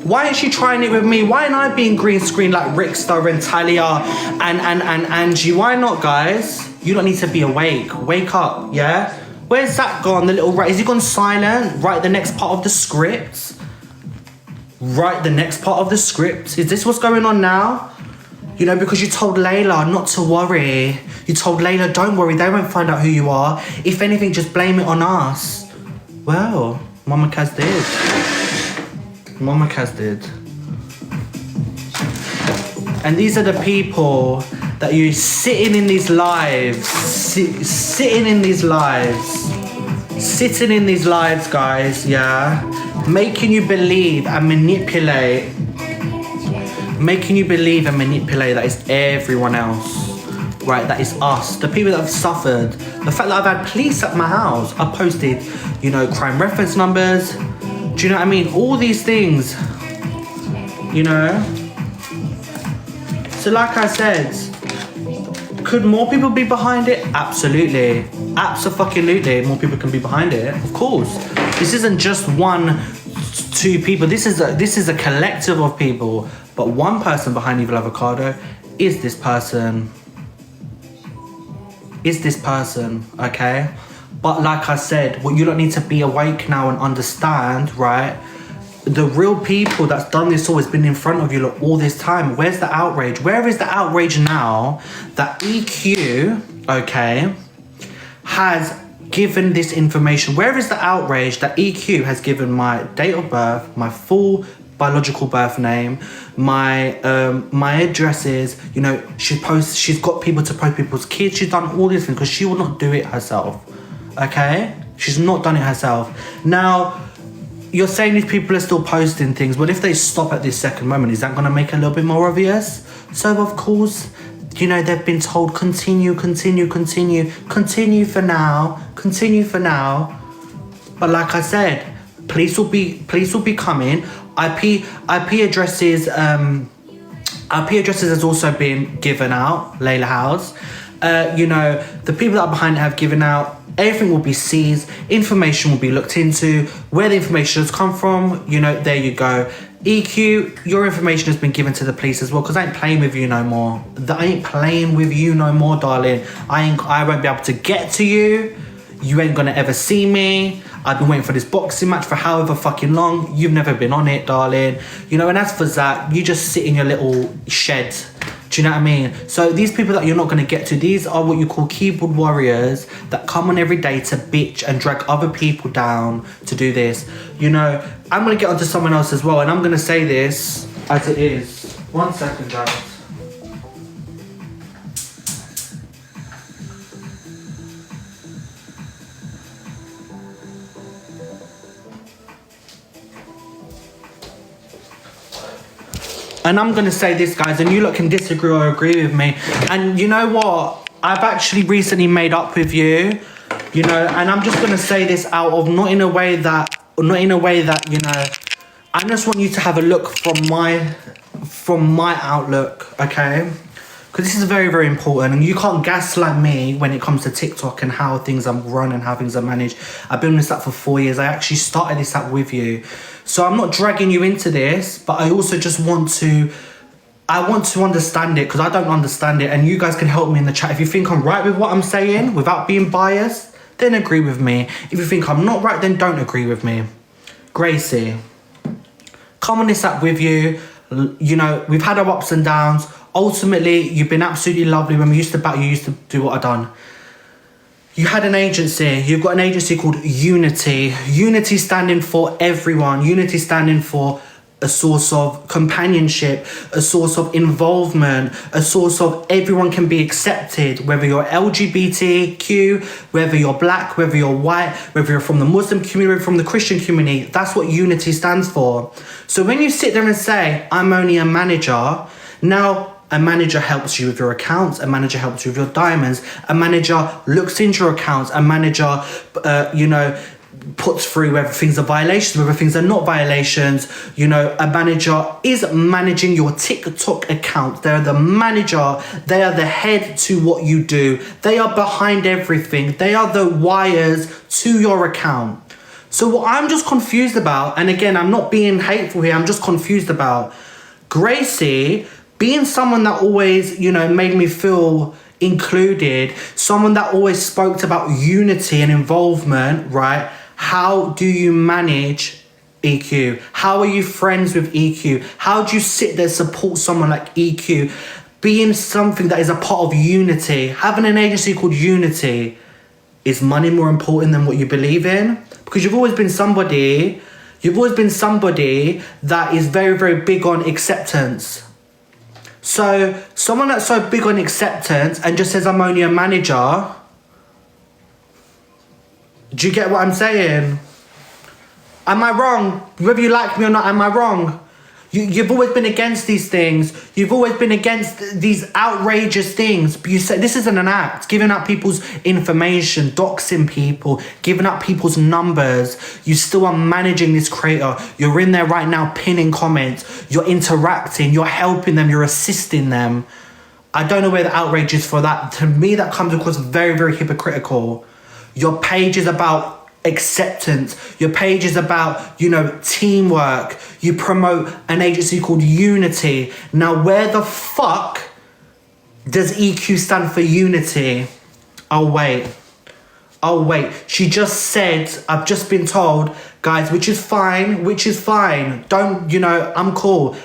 Why ain't she trying it with me? Why ain't I being green screen like Rickster and Talia and Angie? Why not, guys? You don't need to be awake. Wake up, yeah? Where's Zach gone? The little rat. Is he gone silent? Write the next part of the script. Write the next part of the script. Is this what's going on now? You know, because you told Layla not to worry. You told Layla, don't worry, they won't find out who you are. If anything, just blame it on us. Well, Mama Kaz did. Mama Kaz did. And these are the people that you're sitting in these lives. Sitting in these lives, guys, yeah? Making you believe and manipulate. Making you believe and manipulate that it's everyone else, right? That is us, the people that have suffered. The fact that I've had police at my house. I posted, you know, crime reference numbers. Do you know what I mean? All these things, you know? So like I said, could more people be behind it? Absolutely. Absolutely. More people can be behind it, of course. This isn't just 1, 2 people. This is a collective of people. But one person behind Evil Avocado is this person. is this person, okay? But like I said, what you don't need to be awake now and understand, right? The real people that's done this all has been in front of you like, all this time. Where's the outrage? Where is the outrage now that EQ, okay, has given this information? Where is the outrage that EQ has given my date of birth, my full biological birth name, my addresses, you know, she's got people to post people's kids, she's done all these things because she will not do it herself, okay? She's not done it herself. Now, you're saying these people are still posting things, but if they stop at this second moment, is that going to make it a little bit more obvious? So, of course, you know, they've been told continue for now. But like I said, police will be coming. IP addresses has also been given out, Layla House. You know, the people that are behind it have given out. Everything will be seized. Information will be looked into. Where the information has come from, you know, there you go. EQ, your information has been given to the police as well, because I ain't playing with you no more. Darling. I won't be able to get to you. You ain't gonna ever see me. I've been waiting for this boxing match for however fucking long. You've never been on it, darling. You know, and as for Zach, you just sit in your little shed. Do you know what I mean? So these people that you're not going to get to, these are what you call keyboard warriors that come on every day to bitch and drag other people down to do this. You know, I'm going to get onto someone else as well, and I'm going to say this as it is. 1 second, guys. And I'm going to say this, guys, and you lot can disagree or agree with me. And you know what? I've actually recently made up with you, you know, and I'm just going to say this out of not in a way that, you know, I just want you to have a look from my outlook, okay? Because this is very, very important, and you can't gaslight me when it comes to TikTok and how things are run and how things are managed. I've been on this app for 4 years. I actually started this app with you. So I'm not dragging you into this, but I also just want to understand it, because I don't understand it, and you guys can help me in the chat. If you think I'm right with what I'm saying without being biased, then agree with me. If you think I'm not right, then don't agree with me. Gracie, come on this app with you. You know, we've had our ups and downs. Ultimately, you've been absolutely lovely. When we used to battle, you used to do what I done. You had an agency. You've got an agency called Unity. Unity standing for everyone. Unity standing for a source of companionship, a source of involvement, a source of everyone can be accepted, whether you're LGBTQ, whether you're black, whether you're white, whether you're from the Muslim community, whether from the Christian community. That's what Unity stands for. So when you sit there and say, I'm only a manager, now a manager helps you with your accounts, a manager helps you with your diamonds, a manager looks into your accounts, a manager, you know, puts through whether things are violations, whether things are not violations. You know, a manager is managing your TikTok account. They're the manager. They are the head to what you do. They are behind everything. They are the wires to your account. So what I'm just confused about, and again, I'm not being hateful here, I'm just confused about Gracie being someone that always, you know, made me feel included, someone that always spoke about unity and involvement, right? How do you manage EQ? How are you friends with EQ? How do you sit there, support someone like EQ? Being something that is a part of Unity, having an agency called Unity, is money more important than what you believe in? Because you've always been somebody that is very, very big on acceptance. So someone that's so big on acceptance and just says, I'm only a manager. Do you get what I'm saying? Am I wrong? Whether you like me or not, am I wrong? You've always been against these things. You've always been against these outrageous things. But you said this isn't an act. Giving out people's information, doxing people, giving out people's numbers. You still are managing this creator. You're in there right now pinning comments. You're interacting. You're helping them. You're assisting them. I don't know where the outrage is for that. To me, that comes across very, very hypocritical. Your page is about acceptance. Your page is about, you know, teamwork. You promote an agency called Unity. Now, where the fuck does EQ stand for unity? Oh, wait. Oh, wait. She just said, I've just been told, guys, which is fine. Don't, you know, I'm cool.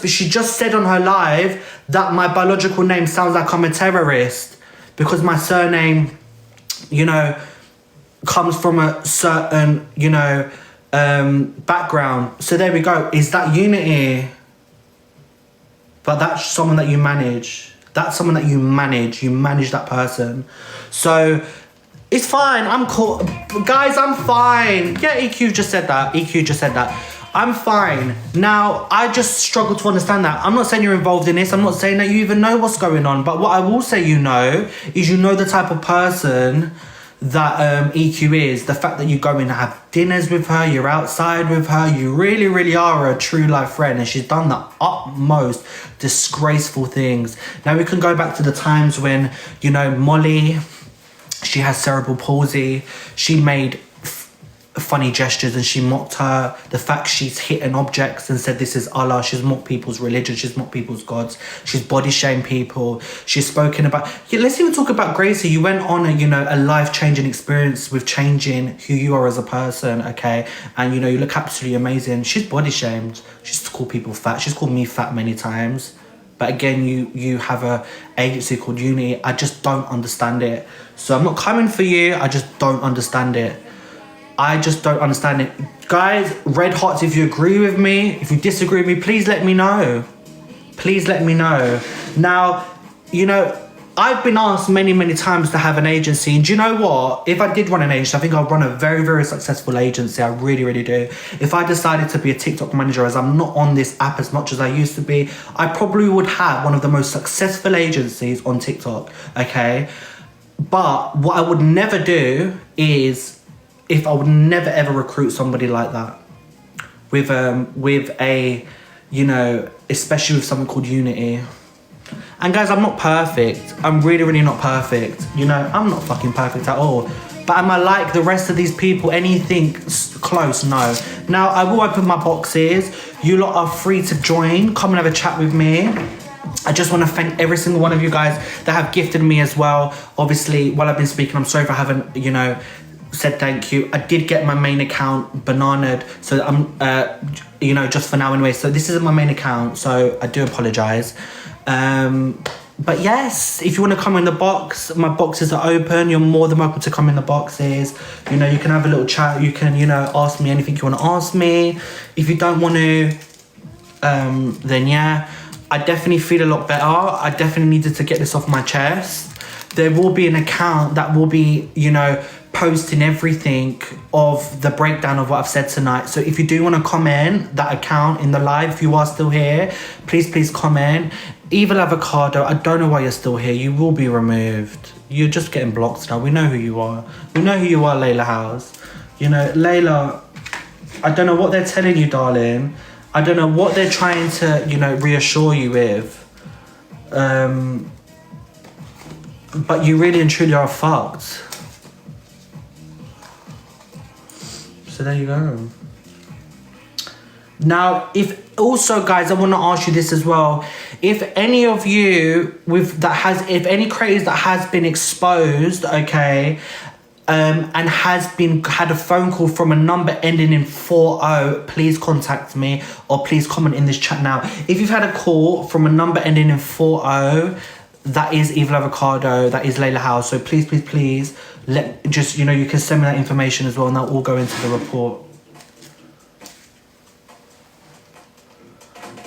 She just said on her live that my biological name sounds like I'm a terrorist because my surname, you know, comes from a certain, you know, background. So there we go. Is that unity? But that's someone that you manage. That's someone that you manage. You manage that person. So it's fine. I'm cool. Guys, I'm fine. Yeah, EQ just said that. I'm fine. Now, I just struggle to understand that. I'm not saying you're involved in this. I'm not saying that you even know what's going on. But what I will say you know is you know the type of person that EQ is. The fact that you go and have dinners with her, you're outside with her, you really, really are a true life friend. And she's done the utmost disgraceful things. Now, we can go back to the times when, you know, Molly, she has cerebral palsy. She made funny gestures and she mocked her. The fact she's hitting objects and said this is Allah. She's mocked people's religion. She's mocked people's gods. She's body shamed people. She's spoken about... Yeah, let's even talk about Gracie. You went on a, you know, a life-changing experience with changing who you are as a person, okay? And, you know, you look absolutely amazing. She's body shamed. She's called people fat. She's called me fat many times. But again, you have a agency called Uni. I just don't understand it. So I'm not coming for you. I just don't understand it. I just don't understand it. Guys, red hearts if you agree with me. If you disagree with me, please let me know. Please let me know. Now, you know, I've been asked many, many times to have an agency. And do you know what? If I did run an agency, I think I'll run a very, very successful agency. I really, really do. If I decided to be a TikTok manager, as I'm not on this app as much as I used to be, I probably would have one of the most successful agencies on TikTok, okay? But what I would never do is... if I would never ever recruit somebody like that with a, you know, especially with something called Unity. And guys, I'm not perfect. I'm really, really not perfect. You know, I'm not fucking perfect at all. But am I like the rest of these people? Anything close? No. Now, I will open my boxes. You lot are free to join. Come and have a chat with me. I just want to thank every single one of you guys that have gifted me as well. Obviously, while I've been speaking, I'm sorry if I haven't, you know, said thank you. I did get my main account bananaed, so I'm you know, just for now anyway, so this isn't my main account, so I do apologize. But yes, if you want to come in the box, my boxes are open. You're more than welcome to come in the boxes. You know, you can have a little chat. You can, you know, ask me anything you want to ask me. If you don't want to, then yeah, I definitely feel a lot better. I definitely needed to get this off my chest. There will be an account that will be, you know, posting everything of the breakdown of what I've said tonight. So if you do want to comment that account in the live, if you are still here, please comment. Evil Avocado, I don't know why you're still here. You will be removed. You're just getting blocked now. We know who you are. We know who you are, Layla House. You know, Layla, I don't know what they're telling you, darling. I don't know what they're trying to, you know, reassure you with. But you really and truly are fucked. So there you go. Now, if also, guys, I want to ask you this as well. If any of you if any creators that has been exposed, okay, and had a phone call from a number ending in 40, please contact me or please comment in this chat now. If you've had a call from a number ending in 40, that is Evil Avocado, that is Layla House. So please, you know, you can send me that information as well and that'll all go into the report.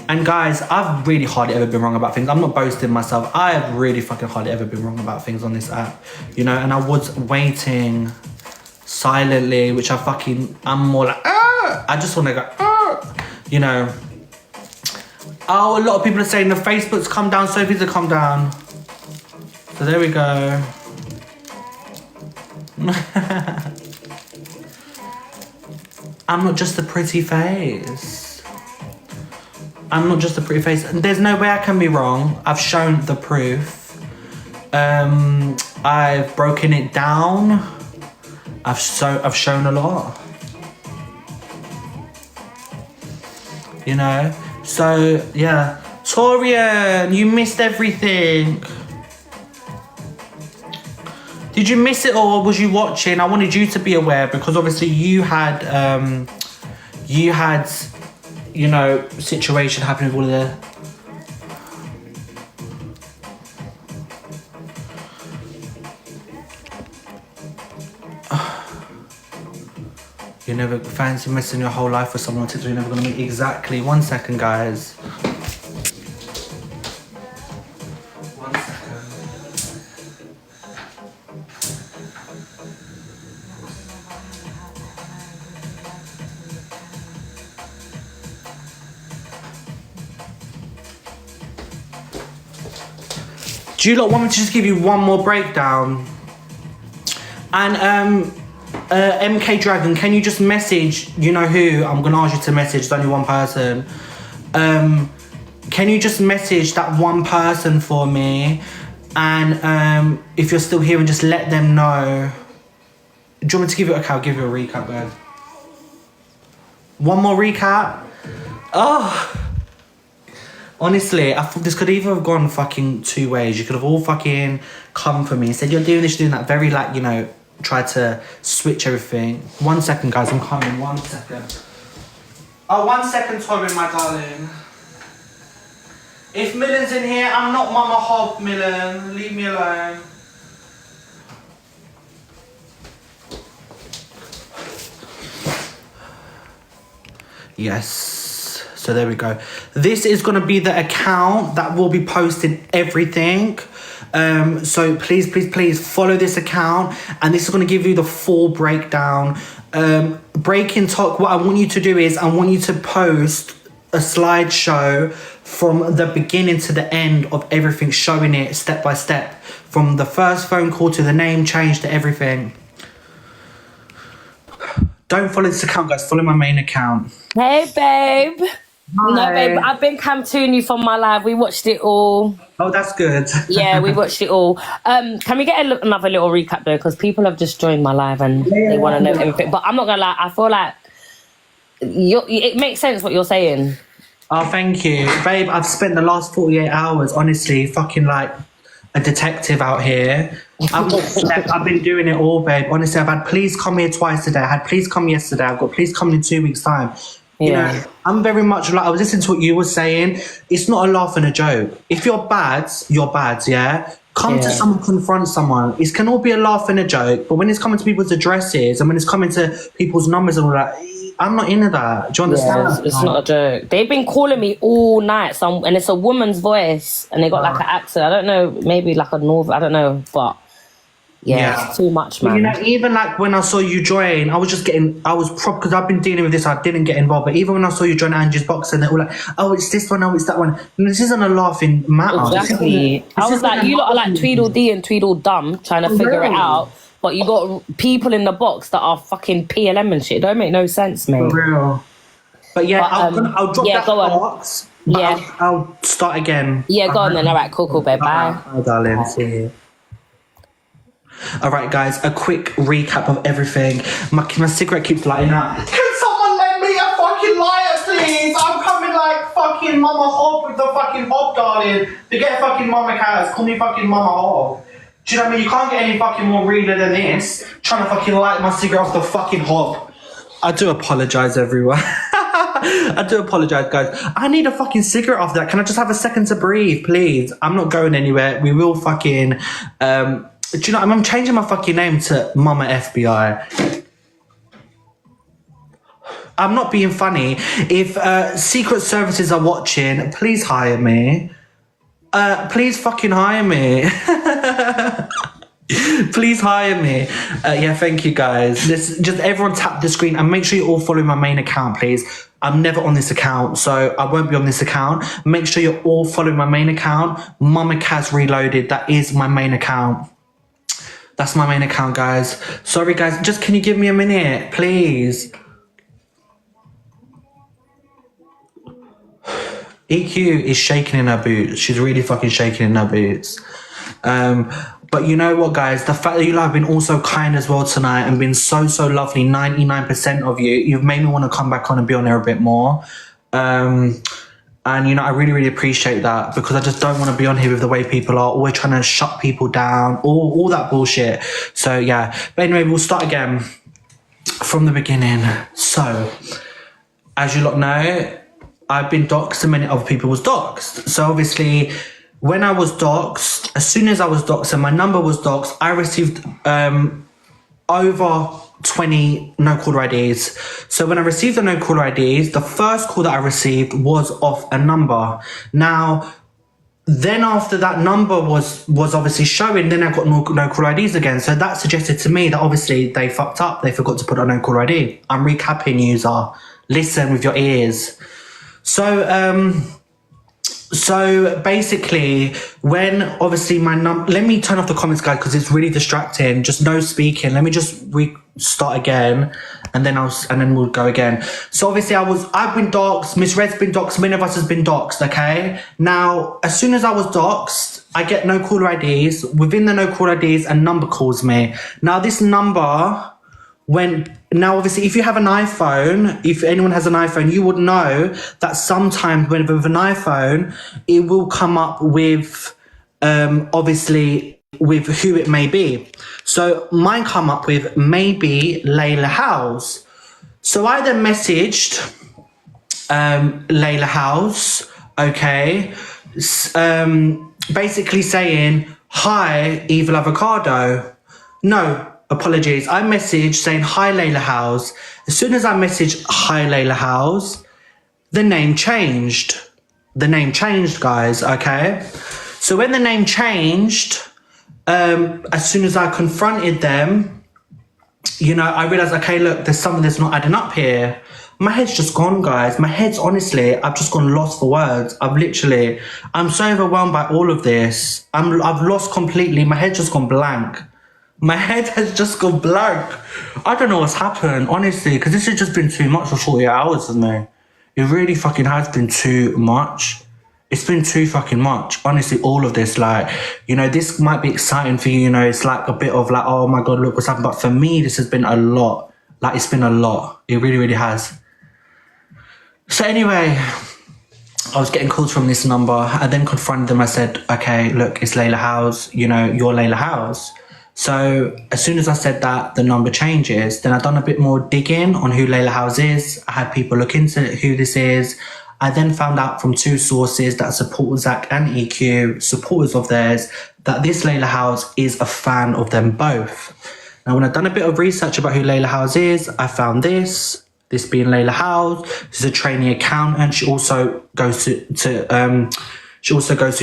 And guys, I've really hardly ever been wrong about things. I'm not boasting myself. I have really fucking hardly ever been wrong about things on this app. You know, and I was waiting silently, which I'm more like, ah! I just want to go, ah! You know. Oh, a lot of people are saying the Facebook's come down, Sophie's have come down. So there we go. I'm not just a pretty face. I'm not just a pretty face. There's no way I can be wrong. I've shown the proof. I've broken it down. I've shown a lot. You know? So, yeah. Torian, you missed everything. Did you miss it or was you watching? I wanted you to be aware because obviously you had, you know, situation happening with all of the... You never fancy missing your whole life with someone on TikTok you're never gonna meet. Exactly. 1 second, guys. 1 second. Do you lot want me to just give you one more breakdown? And MK Dragon, can you just message, you know who? I'm gonna ask you to message, it's only one person. Can you just message that one person for me? And if you're still here, and just let them know. Do you want me to give you, okay, I'll give you a recap, guys. One more recap? Oh. Honestly, I thought this could either have gone fucking two ways. You could have all fucking come for me and said, you're doing this, you're doing that. Very like, you know, try to switch everything. 1 second, guys, I'm coming. 1 second. Oh, 1 second, Torin, my darling. If Millen's in here, I'm not Mama Hob, Millen. Leave me alone. Yes. So there we go. This is going to be the account that will be posting everything. So please follow this account, and this is going to give you the full breakdown. Breaking Talk, what I want you to do is I want you to post a slideshow from the beginning to the end of everything, showing it step by step, from the first phone call to the name change to everything. Don't follow this account, guys. Follow my main account. Hey, babe. Hi. No, babe, I've been camtooning you from my live. We watched it all. Oh, that's good. Yeah, we watched it all. Can we get another little recap, though? Because people have just joined my live and they want to know everything. But I'm not going to lie. I feel like it makes sense what you're saying. Oh, thank you. Babe, I've spent the last 48 hours, honestly, fucking like a detective out here. I've been doing it all, babe. Honestly, I've had please come here twice today. I had please come yesterday. I've got please come in 2 weeks' time. You know, I'm very much like, I was listening to what you were saying. It's not a laugh and a joke. If you're bad, yeah? Come to someone, confront someone. It can all be a laugh and a joke, but when it's coming to people's addresses and when it's coming to people's numbers and all that, I'm not into that. Do you understand? Yeah, it's not a joke. They've been calling me all night, and it's a woman's voice, and they got like an accent. I don't know, maybe like a north. I don't know, but yeah, it's too much, man. But, you know, even like when I saw you join, I was because I've been dealing with this. I didn't get involved, but even when I saw you join Angie's box, and they're all like, "Oh, it's this one. Oh, it's that one." And this isn't a laughing matter. Exactly. I was like, you lot are like Tweedledee and Tweedledum trying to figure it out. But you got people in the box that are fucking PLM and shit. It don't make no sense, mate. For real. But yeah, I'll drop that box. Yeah. I'll start again. Yeah, go on then. All right, cool, babe. Bye. Bye, darling. See you. All right, guys, a quick recap of everything. My cigarette keeps lighting up. Can someone lend me a fucking lighter, please? I'm coming like fucking Mama Hob with the fucking hob, darling. Forget fucking Mama Cows. Call me fucking Mama Hob. Do you know what I mean? You can't get any fucking more realer than this. Trying to fucking light my cigarette off the fucking hob. I do apologise, everyone. I do apologise, guys. I need a fucking cigarette off that. Can I just have a second to breathe, please? I'm not going anywhere. We will fucking... do you know, I'm changing my fucking name to Mama FBI. I'm not being funny. If Secret Services are watching, please hire me. Please fucking hire me. Please hire me. Yeah, thank you, guys. Just everyone tap the screen and make sure you all follow my main account, please. I'm never on this account, so I won't be on this account. Make sure you're all following my main account. Mama Kaz Reloaded. That is my main account. That's my main account, guys. Sorry, guys. Just can you give me a minute, please? EQ is shaking in her boots. She's really fucking shaking in her boots. But you know what, guys? The fact that you have been also kind as well tonight and been so lovely, 99% of you, you've made me want to come back on and be on there a bit more. And, you know, I really, really appreciate that, because I just don't want to be on here with the way people are, always trying to shut people down, all that bullshit. So, yeah. But anyway, we'll start again from the beginning. So, as you lot know, I've been doxxed and many other people was doxxed. So, obviously, when I was doxxed, as soon as I was doxxed and my number was doxxed, I received over 20 no caller IDs. So when I received the no caller IDs, the first call that I received was off a number. Now, then after that number was obviously showing, then I got no caller IDs again. So that suggested to me that obviously they fucked up. They forgot to put a no caller ID. I'm recapping, user. Listen with your ears. So basically, when obviously my let me turn off the comments, guys, because it's really distracting. Just no speaking. Let me just restart again, and then we'll go again. So obviously, I've been doxxed. Miss Red's been doxxed. Many of us has been doxxed. Okay. Now, as soon as I was doxxed, I get no caller IDs. Within the no caller IDs, a number calls me. Now this number. Now, obviously, if you have an iPhone, if anyone has an iPhone, you would know that sometimes with an iPhone, it will come up with, obviously, with who it may be. So mine come up with maybe Layla House. So I then messaged Layla House, okay, basically saying, hi, Evil Avocado. No. Apologies. I messaged saying, hi, Layla House. As soon as I messaged, hi, Layla House, the name changed. The name changed, guys, okay? So when the name changed, as soon as I confronted them, you know, I realized, okay, look, there's something that's not adding up here. My head's just gone, guys. My head's honestly, I've just gone lost for words. I'm so overwhelmed by all of this. I've lost completely. My head's just gone blank. My head has just gone blank. I don't know what's happened, honestly, because this has just been too much for 48 hours for me. It really fucking has been too much. It's been too fucking much. Honestly, all of this, like, you know, this might be exciting for you, you know, it's like a bit of like, oh my God, look what's happened. But for me, this has been a lot. Like, it's been a lot. It really, really has. So anyway, I was getting calls from this number. I then confronted them. I said, okay, look, it's Layla House. You know, you're Layla House. So as soon as I said that, the number changes. Then I've done a bit more digging on who Layla House is. I had people look into who this is. I then found out from two sources that support Zach and EQ, supporters of theirs, that this Layla House is a fan of them both. Now, when I've done a bit of research about who Layla House is, I found this being Layla House. She's a trainee accountant. She also goes to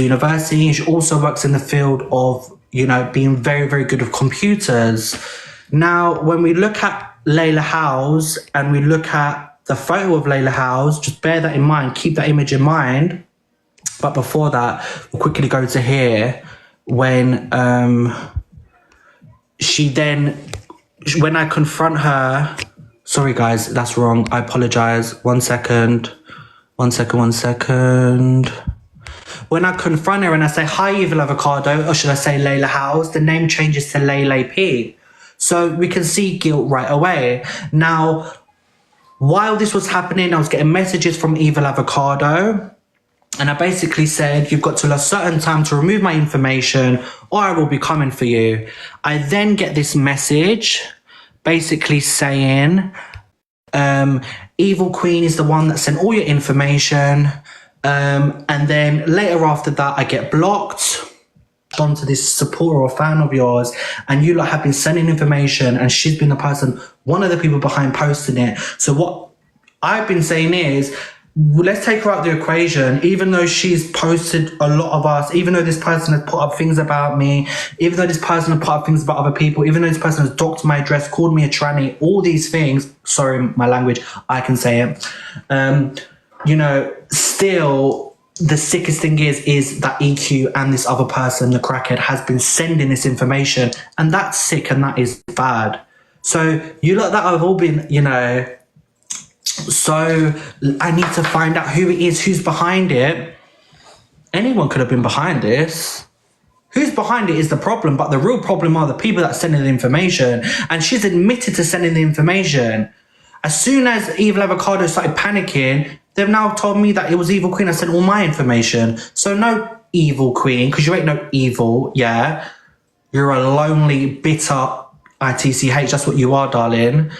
university. She also works in the field of, you know, being very, very good with computers. Now, when we look at Layla House and we look at the photo of Layla House, just bear that in mind, keep that image in mind. But before that, we'll quickly go to here when when I confront her, sorry guys, that's wrong, I apologize. One second. When I confront her and I say, hi, Evil Avocado, or should I say Layla House, the name changes to Layla P. So we can see guilt right away. Now, while this was happening, I was getting messages from Evil Avocado. And I basically said, you've got till a certain time to remove my information or I will be coming for you. I then get this message basically saying, Evil Queen is the one that sent all your information. And then later after that, I get blocked onto this supporter or fan of yours, and you lot have been sending information, and she's been the person, one of the people behind posting it. So what I've been saying is, let's take her out the equation. Even though she's posted a lot of us, even though this person has put up things about me, even though this person has put up things about other people, even though this person has doxed my address, called me a tranny, all these things, sorry, my language, I can say it. You know, still, the sickest thing is that EQ and this other person, the crackhead, has been sending this information, and that's sick and that is bad. So you lot that have all been, you know, so I need to find out who it is, who's behind it. Anyone could have been behind this. Who's behind it is the problem, but the real problem are the people that are sending the information, and she's admitted to sending the information. As soon as Evil Avocado started panicking, They've now told me that it was Evil Queen. I sent all my information. So no Evil Queen, because you ain't no evil, yeah? You're a lonely, bitter ITCH. That's what you are, darling.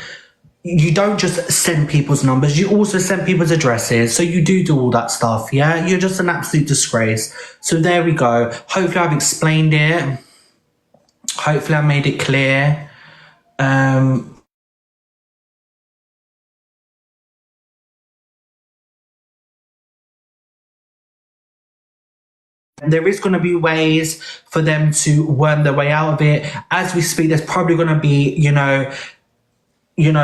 You don't just send people's numbers. You also send people's addresses. So you do all that stuff, yeah? You're just an absolute disgrace. So there we go. Hopefully I've explained it. Hopefully I made it clear. There is going to be ways for them to worm their way out of it. As we speak, there's probably going to be, you know,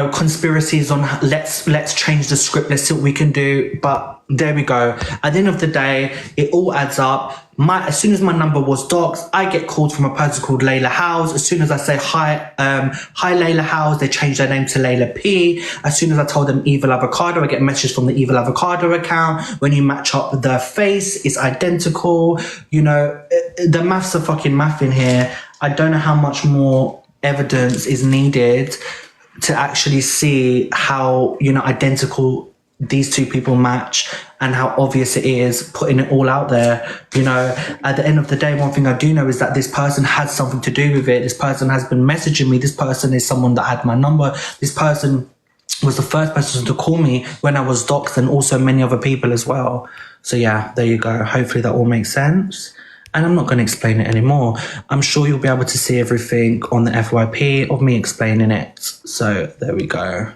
conspiracies on let's change the script, let's see what we can do. But there we go. At the end of the day, it all adds up. As soon as my number was doxed, I get called from a person called Layla House. As soon as I say hi Layla House, they change their name to Layla P. As soon as I told them Evil Avocado, I get messages from the Evil Avocado account. When you match up the face, it's identical. You know, the maths are fucking math in here. I don't know how much more evidence is needed to actually see how, you know, identical these two people match and how obvious it is, putting it all out there. You know, at the end of the day, one thing I do know is that this person has something to do with it. This person has been messaging me. This person is someone that had my number. This person was the first person to call me when I was doxxed, and also many other people as well. So yeah, there you go. Hopefully that all makes sense. And I'm not going to explain it anymore. I'm sure you'll be able to see everything on the FYP of me explaining it. So there we go.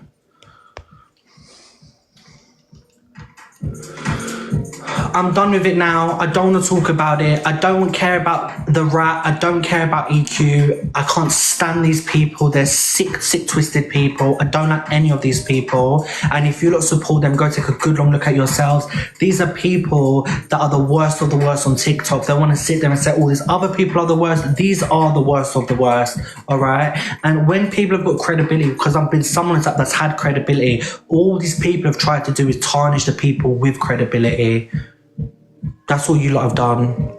I'm done with it now. I don't want to talk about it. I don't care about the rat. I don't care about EQ. I can't stand these people. They're sick, twisted people. I don't like any of these people. And if you don't support them, go take a good long look at yourselves. These are people that are the worst of the worst on TikTok. They want to sit there and say all these other people are the worst. These are the worst of the worst. All right. And when people have got credibility, because I've been someone that's had credibility, all these people have tried to do is tarnish the people with credibility. That's all you lot have done.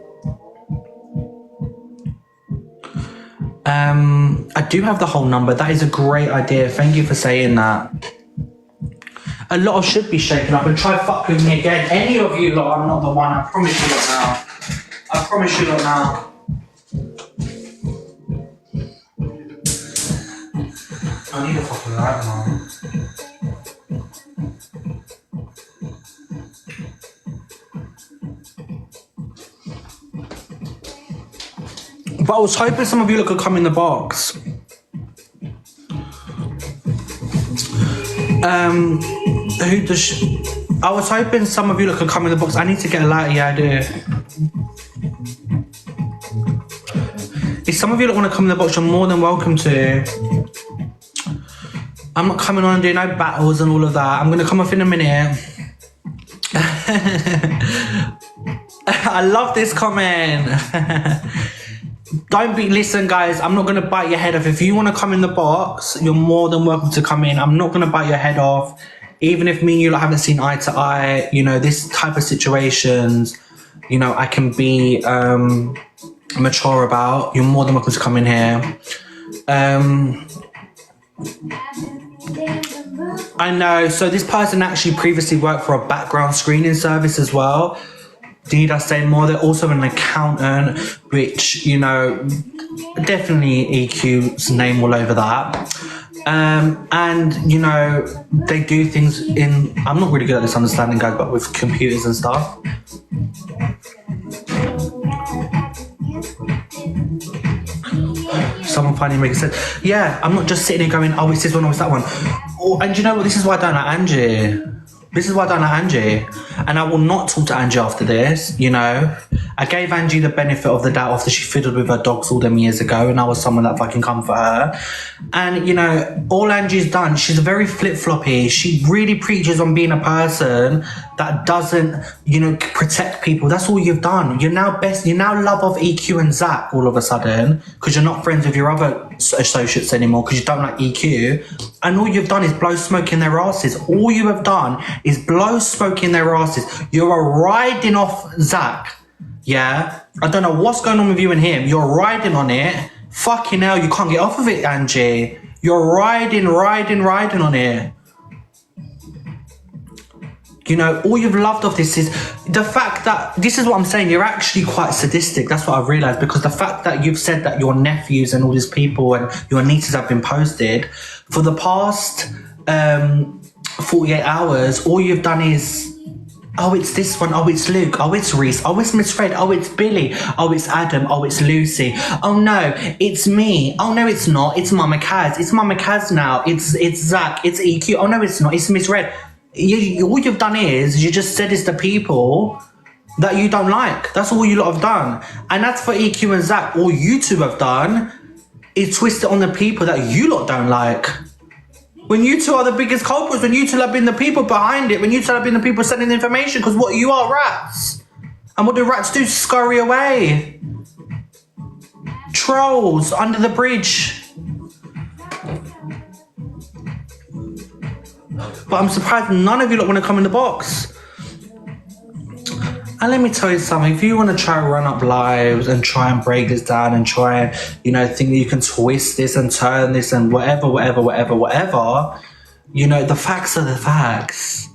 I do have the whole number. That is a great idea. Thank you for saying that. A lot of should be shaken up and try fuck with me again. Any of you lot, I'm not the one. I promise you lot now. I promise you lot now. I need a fucking light now. But I was hoping some of you could come in the box. I was hoping some of you could come in the box. I need to get a lighter, yeah, I do. If some of you want to come in the box, you're more than welcome to. I'm not coming on and doing no battles and all of that. I'm going to come off in a minute. I love this comment. Listen guys, I'm not going to bite your head off. If you want to come in the box, you're more than welcome to come in. I'm not going to bite your head off. Even if me and you haven't seen eye to eye, you know, this type of situations, you know, I can be mature about. You're more than welcome to come in here. I know, so this person actually previously worked for a background screening service as well. Need I say more? They're also an accountant, which, you know, definitely EQ's name all over that. And, you know, they do things in, I'm not really good at this understanding, guys, but with computers and stuff. Someone finally making sense. Yeah, I'm not just sitting here going, oh, it's this one or it's that one. Oh, and you know what? This is why I don't like Angie. This is why I don't like Angie. And I will not talk to Angie after this, you know. I gave Angie the benefit of the doubt after she fiddled with her dogs all them years ago, and I was someone that fucking come for her. And, you know, all Angie's done, she's very flip-floppy. She really preaches on being a person that doesn't, you know, protect people. That's all you've done. You're now love of EQ and Zach all of a sudden, because you're not friends with your other associates anymore, because you don't like EQ. And all you've done is blow smoke in their asses. All you have done is blow smoke in their asses. You're riding off Zach. Yeah? I don't know what's going on with you and him. You're riding on it. Fucking hell, you can't get off of it, Angie. You're riding on it. You know, all you've loved of this is the fact that, this is what I'm saying, you're actually quite sadistic. That's what I've realised, because the fact that you've said that your nephews and all these people and your nieces have been posted, for the past 48 hours, all you've done is, oh, it's this one, oh, it's Luke, oh, it's Reese, oh, it's Miss Fred, oh, it's Billy, oh, it's Adam, oh, it's Lucy, oh, no, it's me, oh, no, it's not, it's Mama Kaz, it's Mama Kaz now, it's Zach, it's EQ, oh, no, it's not, it's Miss Red. All you've done is, you just said this to people that you don't like. That's all you lot have done. And that's for EQ and Zach. All you two have done is twist it on the people that you lot don't like. When you two are the biggest culprits, when you two have been the people behind it, when you two have been the people sending the information, because what you are, rats. And what do rats do? Scurry away. Trolls under the bridge. But I'm surprised none of you lot want to come in the box. And let me tell you something, if you want to try and run up lives and try and break this down and try and, you know, think that you can twist this and turn this and whatever, you know, the facts are the facts.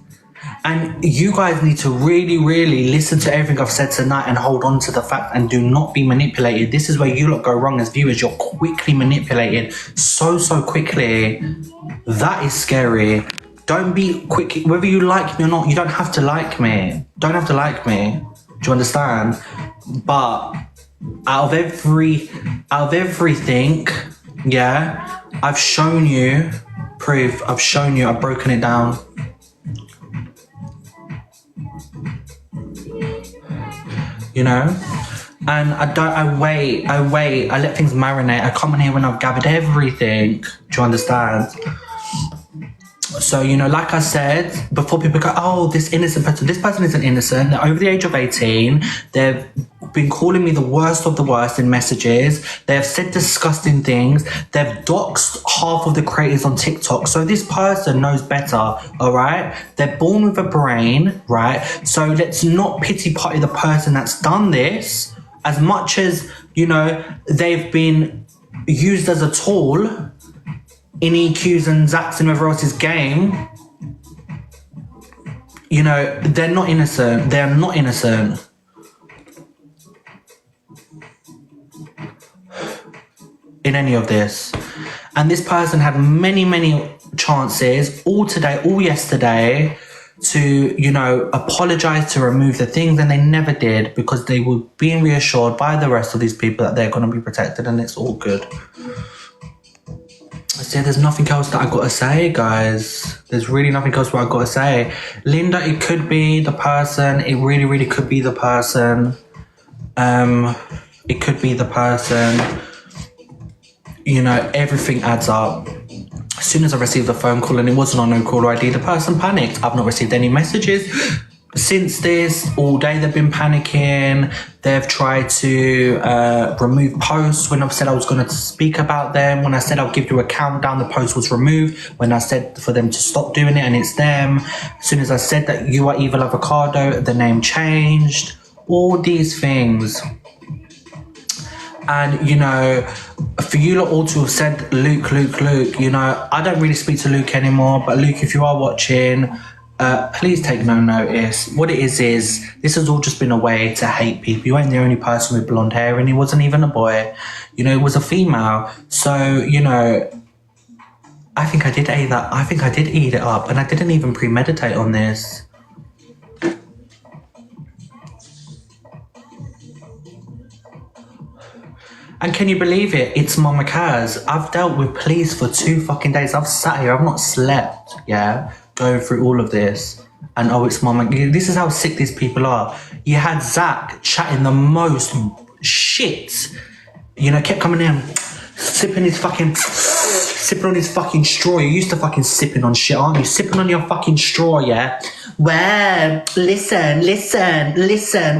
And you guys need to really, really listen to everything I've said tonight and hold on to the fact and do not be manipulated. This is where you lot go wrong as viewers. You're quickly manipulated so quickly. That is scary. Don't be quick, whether you like me or not, you don't have to like me. Don't have to like me. Do you understand? But out of everything, yeah, I've shown you proof. I've shown you, I've broken it down. You know? And I wait, I let things marinate. I come in here when I've gathered everything. Do you understand? So, you know, like I said, before people go, oh, this person isn't innocent. They're over the age of 18. They've been calling me the worst of the worst in messages. They have said disgusting things. They've doxed half of the creators on TikTok. So this person knows better, all right? They're born with a brain, right? So let's not pity party the person that's done this. As much as, you know, they've been used as a tool in EQ's and Zach's and whoever else's game, you know, they're not innocent. They're not innocent. In any of this. And this person had many chances, all today, all yesterday, to, you know, apologize, to remove the things, and they never did, because they were being reassured by the rest of these people that they're going to be protected, and it's all good. So there's nothing else that I got to say, guys. There's really nothing else what I got to say. Linda, it could be the person. It really could be the person. It could be the person. You know, everything adds up. As soon as I received the phone call and it wasn't on no caller ID, the person panicked. I've not received any messages since this. All day they've been panicking. They've tried to remove posts when I've said I was going to speak about them. When I said I'll give you a countdown, the post was removed. When I said for them to stop doing it, and it's them. As soon as I said that you are Evil Avocado, the name changed. All these things. And, you know, for you lot all to have said, Luke, you know, I don't really speak to Luke anymore. But Luke, if you are watching, please take no notice. What it is this has all just been a way to hate people. You ain't the only person with blonde hair, and he wasn't even a boy. You know, it was a female. So, you know, I think I did eat that. I think I did eat it up, and I didn't even premeditate on this. And can you believe it? It's Mama Kaz. I've dealt with police for 2 fucking days. I've sat here. I've not slept, yeah, going through all of this. And oh, it's Mama. This is how sick these people are. You had Zach chatting the most shit. You know, kept coming in, sipping on his fucking straw. You used to fucking sipping on shit, aren't you? Sipping on your fucking straw, yeah? Well, listen.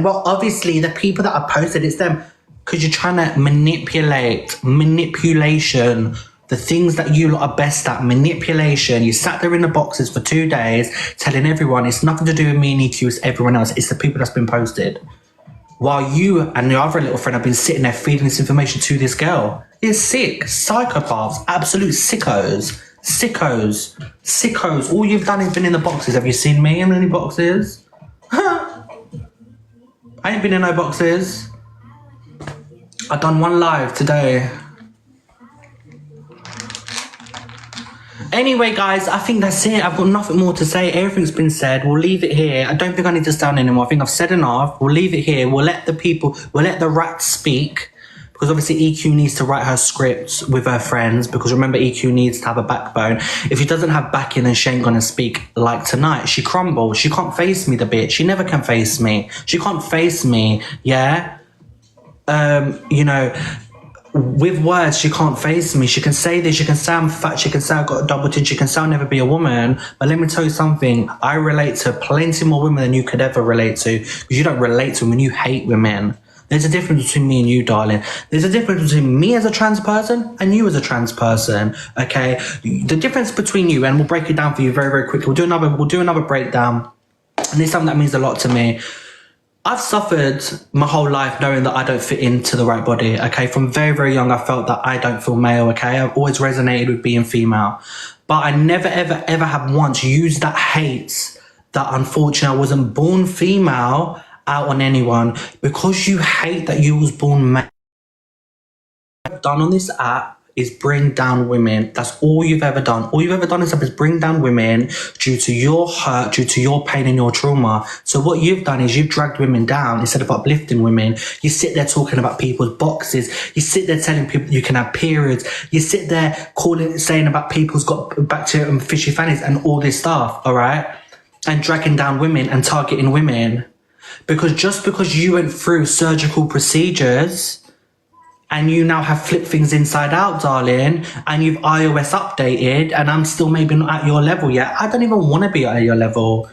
Well, obviously, the people that are posted, it's them. Because you're trying to manipulation, the things that you lot are best at, manipulation. You sat there in the boxes for 2 days telling everyone it's nothing to do with me and EQ, it's everyone else. It's the people that's been posted. While you and the other little friend have been sitting there feeding this information to this girl. It's sick. Psychopaths. Absolute sickos. Sickos. Sickos. All you've done is been in the boxes. Have you seen me in any boxes? I ain't been in no boxes. I done one live today. Anyway, guys, I think that's it. I've got nothing more to say. Everything's been said. We'll leave it here. I don't think I need to stand anymore. I think I've said enough. We'll leave it here. We'll let the rats speak. Because obviously EQ needs to write her scripts with her friends. Because remember, EQ needs to have a backbone. If she doesn't have backing, then she ain't gonna speak like tonight. She crumbles. She can't face me, the bitch. She never can face me. She can't face me, yeah? You know... With words, she can't face me. She can say this, she can say I'm fat, she can say I've got a double chin, she can say I'll never be a woman. But let me tell you something, I relate to plenty more women than you could ever relate to. Because you don't relate to women, you hate women. There's a difference between me and you, darling. There's a difference between me as a trans person and you as a trans person, okay? The difference between you, and we'll break it down for you very, very quickly. We'll do another breakdown. And it's something that means a lot to me. I've suffered my whole life knowing that I don't fit into the right body, okay? From very, very young, I felt that I don't feel male, okay? I've always resonated with being female. But I never, ever, ever have once used that hate that unfortunately I wasn't born female out on anyone. Because you hate that you was born male. What I've done on this app is bring down women. That's all you've ever done. All you've ever done is bring down women due to your hurt, due to your pain and your trauma. So what you've done is you've dragged women down instead of uplifting women. You sit there talking about people's boxes. You sit there telling people you can have periods. You sit there saying about people's got bacteria and fishy fannies and all this stuff, all right? And dragging down women and targeting women. Because just because you went through surgical procedures and you now have flipped things inside out, darling, and you've iOS updated, and I'm still maybe not at your level yet. I don't even want to be at your level.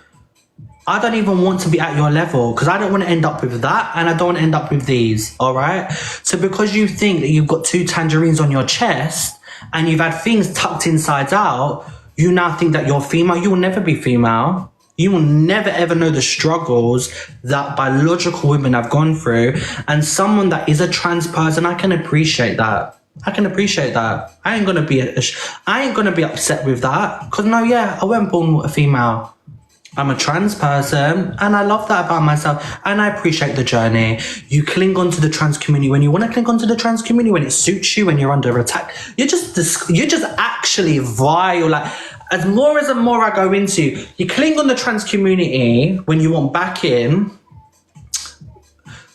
I don't even want to be at your level because I don't want to end up with that, and I don't want to end up with these, all right? So because you think that you've got 2 tangerines on your chest and you've had things tucked inside out, you now think that you're female. You will never be female. You will never ever know the struggles that biological women have gone through. And someone that is a trans person, I can appreciate that. I can appreciate that. I ain't gonna be upset with that. Cause no, yeah, I wasn't born a female. I'm a trans person and I love that about myself and I appreciate the journey. You cling on to the trans community when you want to cling on to the trans community, when it suits you, when you're under attack. You're just actually vile. Like, as more I go into, you cling on the trans community when you want backing.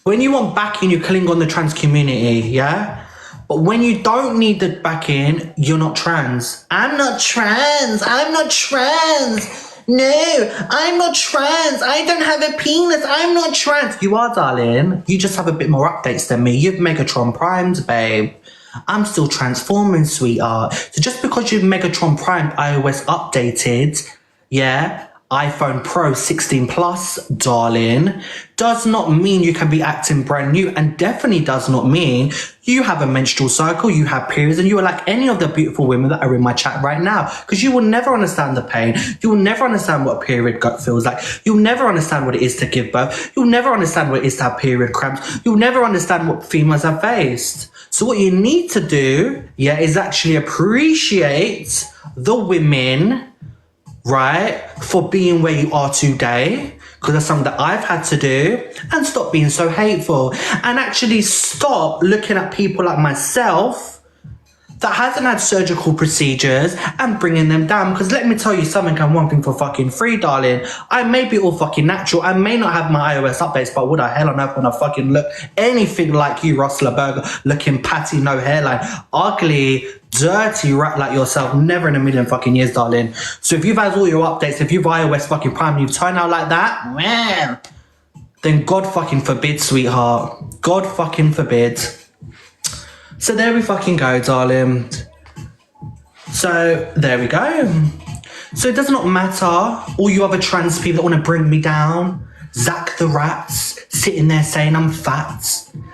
When you want backing, you cling on the trans community, yeah? But when you don't need the backing, you're not trans. I'm not trans. No, I'm not trans. I don't have a penis. I'm not trans. You are, darling. You just have a bit more updates than me. You've Megatron primed, babe. I'm still transforming, sweetheart. So just because you've Megatron primed iOS updated, yeah, iPhone Pro 16 Plus, darling, does not mean you can be acting brand new, and definitely does not mean you have a menstrual cycle, you have periods, and you are like any of the beautiful women that are in my chat right now, because you will never understand the pain. You will never understand what a period gut feels like. You'll never understand what it is to give birth. You'll never understand what it is to have period cramps. You'll never understand what females have faced. So what you need to do, yeah, is actually appreciate the women, right, for being where you are today, because that's something that I've had to do, and stop being so hateful, and actually stop looking at people like myself that hasn't had surgical procedures and bringing them down. Because let me tell you something, and one thing for fucking free, darling, I may be all fucking natural, I may not have my iOS updates, but would I hell on earth when I fucking look anything like you, Russell Burger, looking patty, no hairline, ugly, dirty rat like yourself, never in a million fucking years, darling. So if you've had all your updates, if you've iOS fucking prime and you've turned out like that, man, then God fucking forbid, sweetheart. God fucking forbid. So there we fucking go, darling. So there we go. So it does not matter all you other trans people that want to bring me down. Zach the Rats, sitting there saying I'm fat.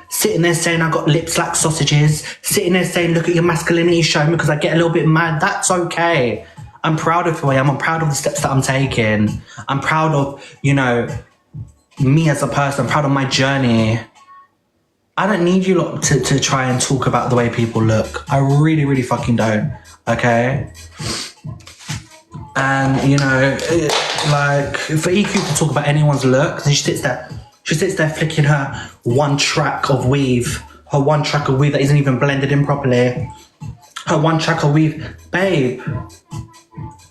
Sitting there saying I got lips like sausages. Sitting there saying, look at your masculinity show me because I get a little bit mad. That's okay. I'm proud of who I am. I'm proud of the steps that I'm taking. I'm proud of, you know, me as a person. I'm proud of my journey. I don't need you lot to try and talk about the way people look. I really, really fucking don't. Okay? And, you know, like, for EQ to talk about anyone's look, she sits there flicking her one track of weave that isn't even blended in properly. Her one track of weave. Babe,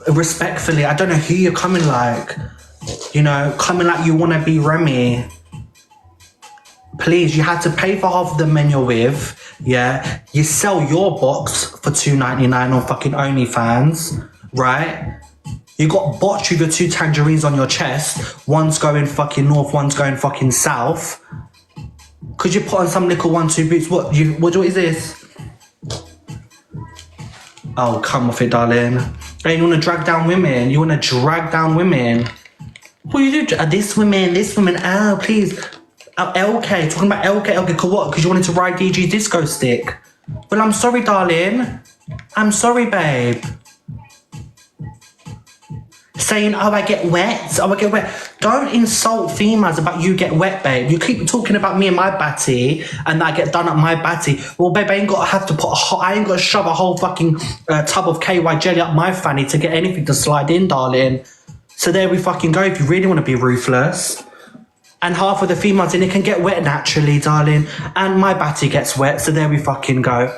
respectfully, I don't know who you're coming like. You know, coming like you want to be Remy. Please, you had to pay for half of the men you're with. Yeah, you sell your box for $2.99 on fucking OnlyFans, right? You got botched with your 2 tangerines on your chest. One's going fucking north, one's going fucking south. Could you put on some little 1-2 boots? What is this? Oh, come off it, darling. Hey, you want to drag down women? You want to drag down women? What you do? This woman, oh, please. Oh, LK, talking about LK, what? Because you wanted to ride DG disco stick. Well, I'm sorry, darling. I'm sorry, babe. Saying, oh, I get wet. Don't insult females about you get wet, babe. You keep talking about me and my batty and that I get done at my batty. Well, babe, I ain't got to shove a whole fucking tub of KY jelly up my fanny to get anything to slide in, darling. So there we fucking go if you really want to be ruthless. And half of the females in it can get wet naturally, darling. And my batty gets wet, so there we fucking go.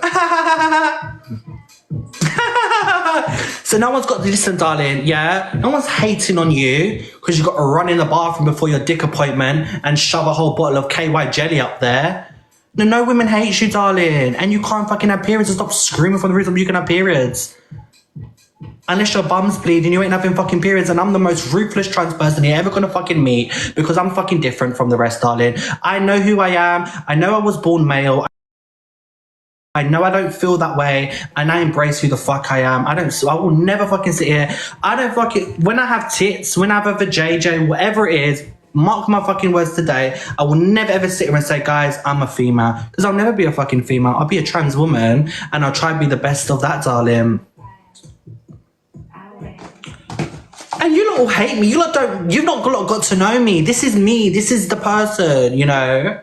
So no one's got to listen, darling, yeah? No one's hating on you because you've got to run in the bathroom before your dick appointment and shove a whole bottle of KY jelly up there. No women hate you, darling. And you can't fucking have periods, and stop screaming from the roof you can have periods. Unless your bum's bleeding, you ain't having fucking periods, and I'm the most ruthless trans person you're ever gonna fucking meet because I'm fucking different from the rest, darling. I know who I am. I know I was born male. I know I don't feel that way, and I embrace who the fuck I am. I will never fucking sit here. When I have tits, when I have a vajayjay, whatever it is, mark my fucking words today, I will never ever sit here and say, guys, I'm a female. Because I'll never be a fucking female. I'll be a trans woman, and I'll try to be the best of that, darling. And you lot all hate me. You've not got to know me. This is me. This is the person, you know.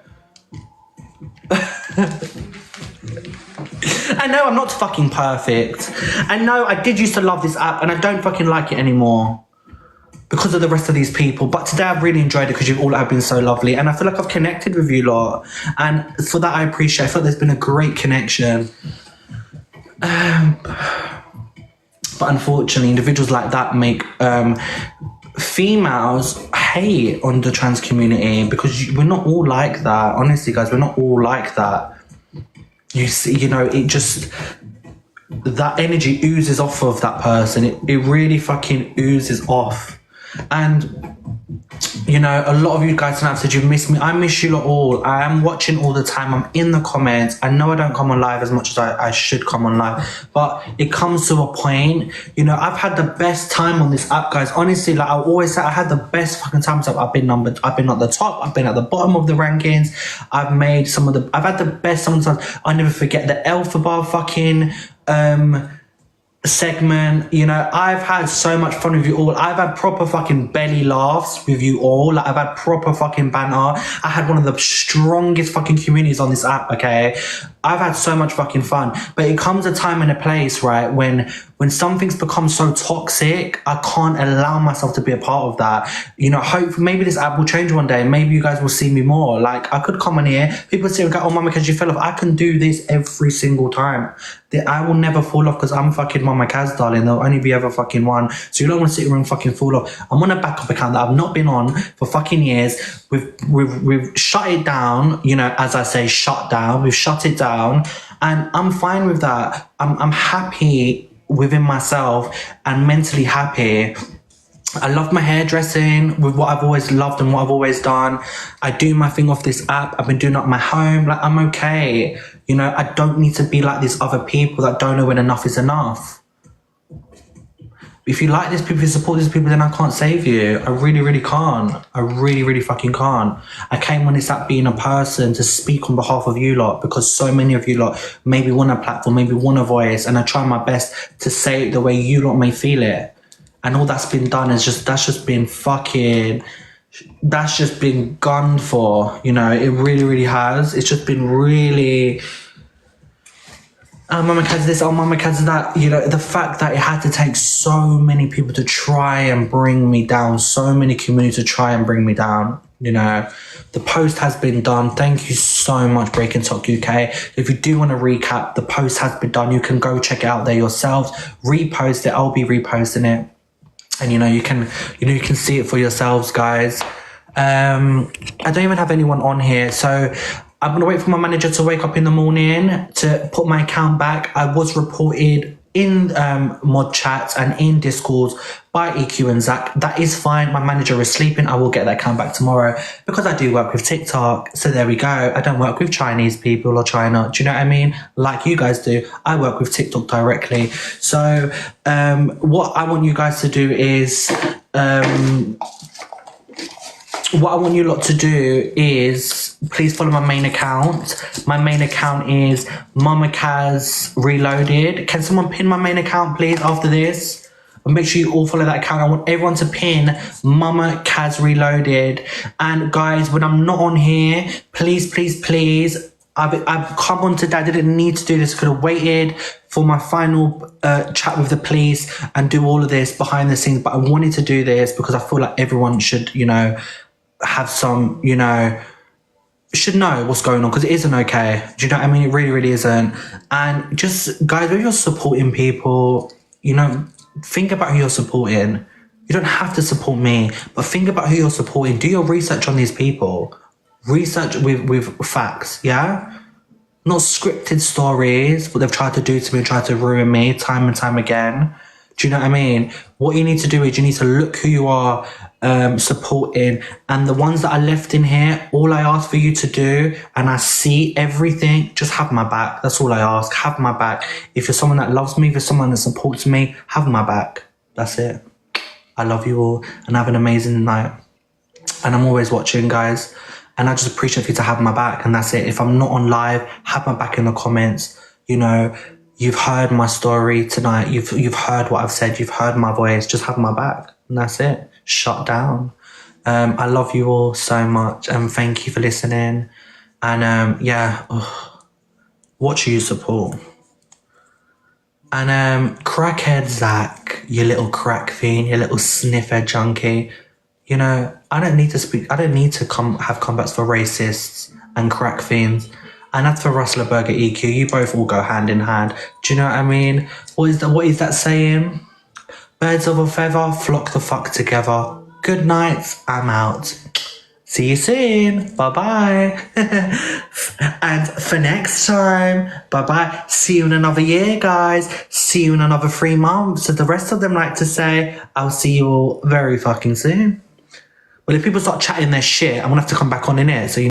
I know I'm not fucking perfect. I know I did used to love this app and I don't fucking like it anymore because of the rest of these people. But today I've really enjoyed it because you've all been so lovely. And I feel like I've connected with you lot. And for that I appreciate. I feel like there's been a great connection. But unfortunately, individuals like that make females hate on the trans community because we're not all like that. Honestly, guys, we're not all like that. You see, you know, it just, that energy oozes off of that person. It really fucking oozes off. And, you know, a lot of you guys tonight said you miss me. I miss you lot all. I am watching all the time. I'm in the comments. I know I don't come on live as much as I should come on live, but it comes to a point, you know, I've had the best time on this app, guys. Honestly, like I always say, I had the best fucking time. So I've been at the top. I've been at the bottom of the rankings. I've had the best sometimes. I never forget the Elphaba fucking, segment, you know, I've had so much fun with you all. I've had proper fucking belly laughs with you all. Like, I've had proper fucking banter. I had one of the strongest fucking communities on this app, okay? I've had so much fucking fun. But it comes a time and a place, right, when something's become so toxic, I can't allow myself to be a part of that. You know, maybe this app will change one day. Maybe you guys will see me more. Like, I could come in here, people say, oh, mama, because you fell off. I can do this every single time. I will never fall off because I'm fucking Mama Kaz, darling. There'll only be ever fucking one. So you don't want to sit here and fucking fall off. I'm on a backup account that I've not been on for fucking years. We've shut it down, you know, as I say, shut down. We've shut it down. And I'm fine with that. I'm happy within myself and mentally happy. I love my hairdressing with what I've always loved and what I've always done. I do my thing off this app. I've been doing it at my home. Like, I'm okay. You know, I don't need to be like these other people that don't know when enough is enough. If you like these people, if you support these people, then I can't save you. I really, really can't. I really, really fucking can't. I came on this app being a person to speak on behalf of you lot because so many of you lot maybe want a platform, maybe want a voice, and I try my best to say it the way you lot may feel it. And all that's been done is that's just been gunned for, you know, it really, really has. It's just been really, Mama Kaz this, Mama Kaz that. You know, the fact that it had to take so many people to try and bring me down, so many communities to try and bring me down. You know, the post has been done. Thank you so much, Breaking Talk UK. If you do want to recap, the post has been done. You can go check it out there yourselves. Repost it. I'll be reposting it, and you can see it for yourselves, guys. I don't even have anyone on here, so I'm going to wait for my manager to wake up in the morning to put my account back. I was reported in mod chats and in discords by EQ and Zach. That is fine. My manager is sleeping. I will get that account back tomorrow because I do work with TikTok. So there we go. I don't work with Chinese people or China. Do you know what I mean? Like you guys do. I work with TikTok directly. So what I want you guys to do is... what I want you lot to do is please follow my main account. My main account is Mama Kaz Reloaded. Can someone pin my main account, please, after this? And make sure you all follow that account. I want everyone to pin Mama Kaz Reloaded. And guys, when I'm not on here, please, I've come on today. I didn't need to do this. I could have waited for my final chat with the police and do all of this behind the scenes. But I wanted to do this because I feel like everyone should, have some, should know what's going on, because it isn't okay. Do you know what I mean? It really, really isn't. And just, guys, when you're supporting people, think about who you're supporting. You don't have to support me, but think about who you're supporting. Do your research on these people. Research with facts, yeah? Not scripted stories, what they've tried to do to me and tried to ruin me time and time again. Do you know what I mean? What you need to do is you need to look who you are supporting, and the ones that are left in here, all I ask for you to do, and I see everything, just have my back. That's all I ask. Have my back. If you're someone that loves me, if you're someone that supports me, have my back. That's it. I love you all and have an amazing night. And I'm always watching, guys. And I just appreciate you to have my back, and that's it. If I'm not on live, have my back in the comments. You've heard my story tonight. You've heard what I've said. You've heard my voice. Just have my back, and that's it. Shut down. I love you all so much, and thank you for listening. And watch who you support. And crackhead Zach, you little crack fiend, you little sniffer junkie. I don't need to speak. I don't need to have combats for racists and crack fiends. And that's for Rustler Burger EQ. You both all go hand in hand. Do you know what I mean? What is that saying? Birds of a feather flock the fuck together. Good night. I'm out. See you soon. Bye-bye. And for next time, bye-bye. See you in another year, guys. See you in another 3 months. So the rest of them like to say, I'll see you all very fucking soon. Well, if people start chatting their shit, I'm going to have to come back on in it. So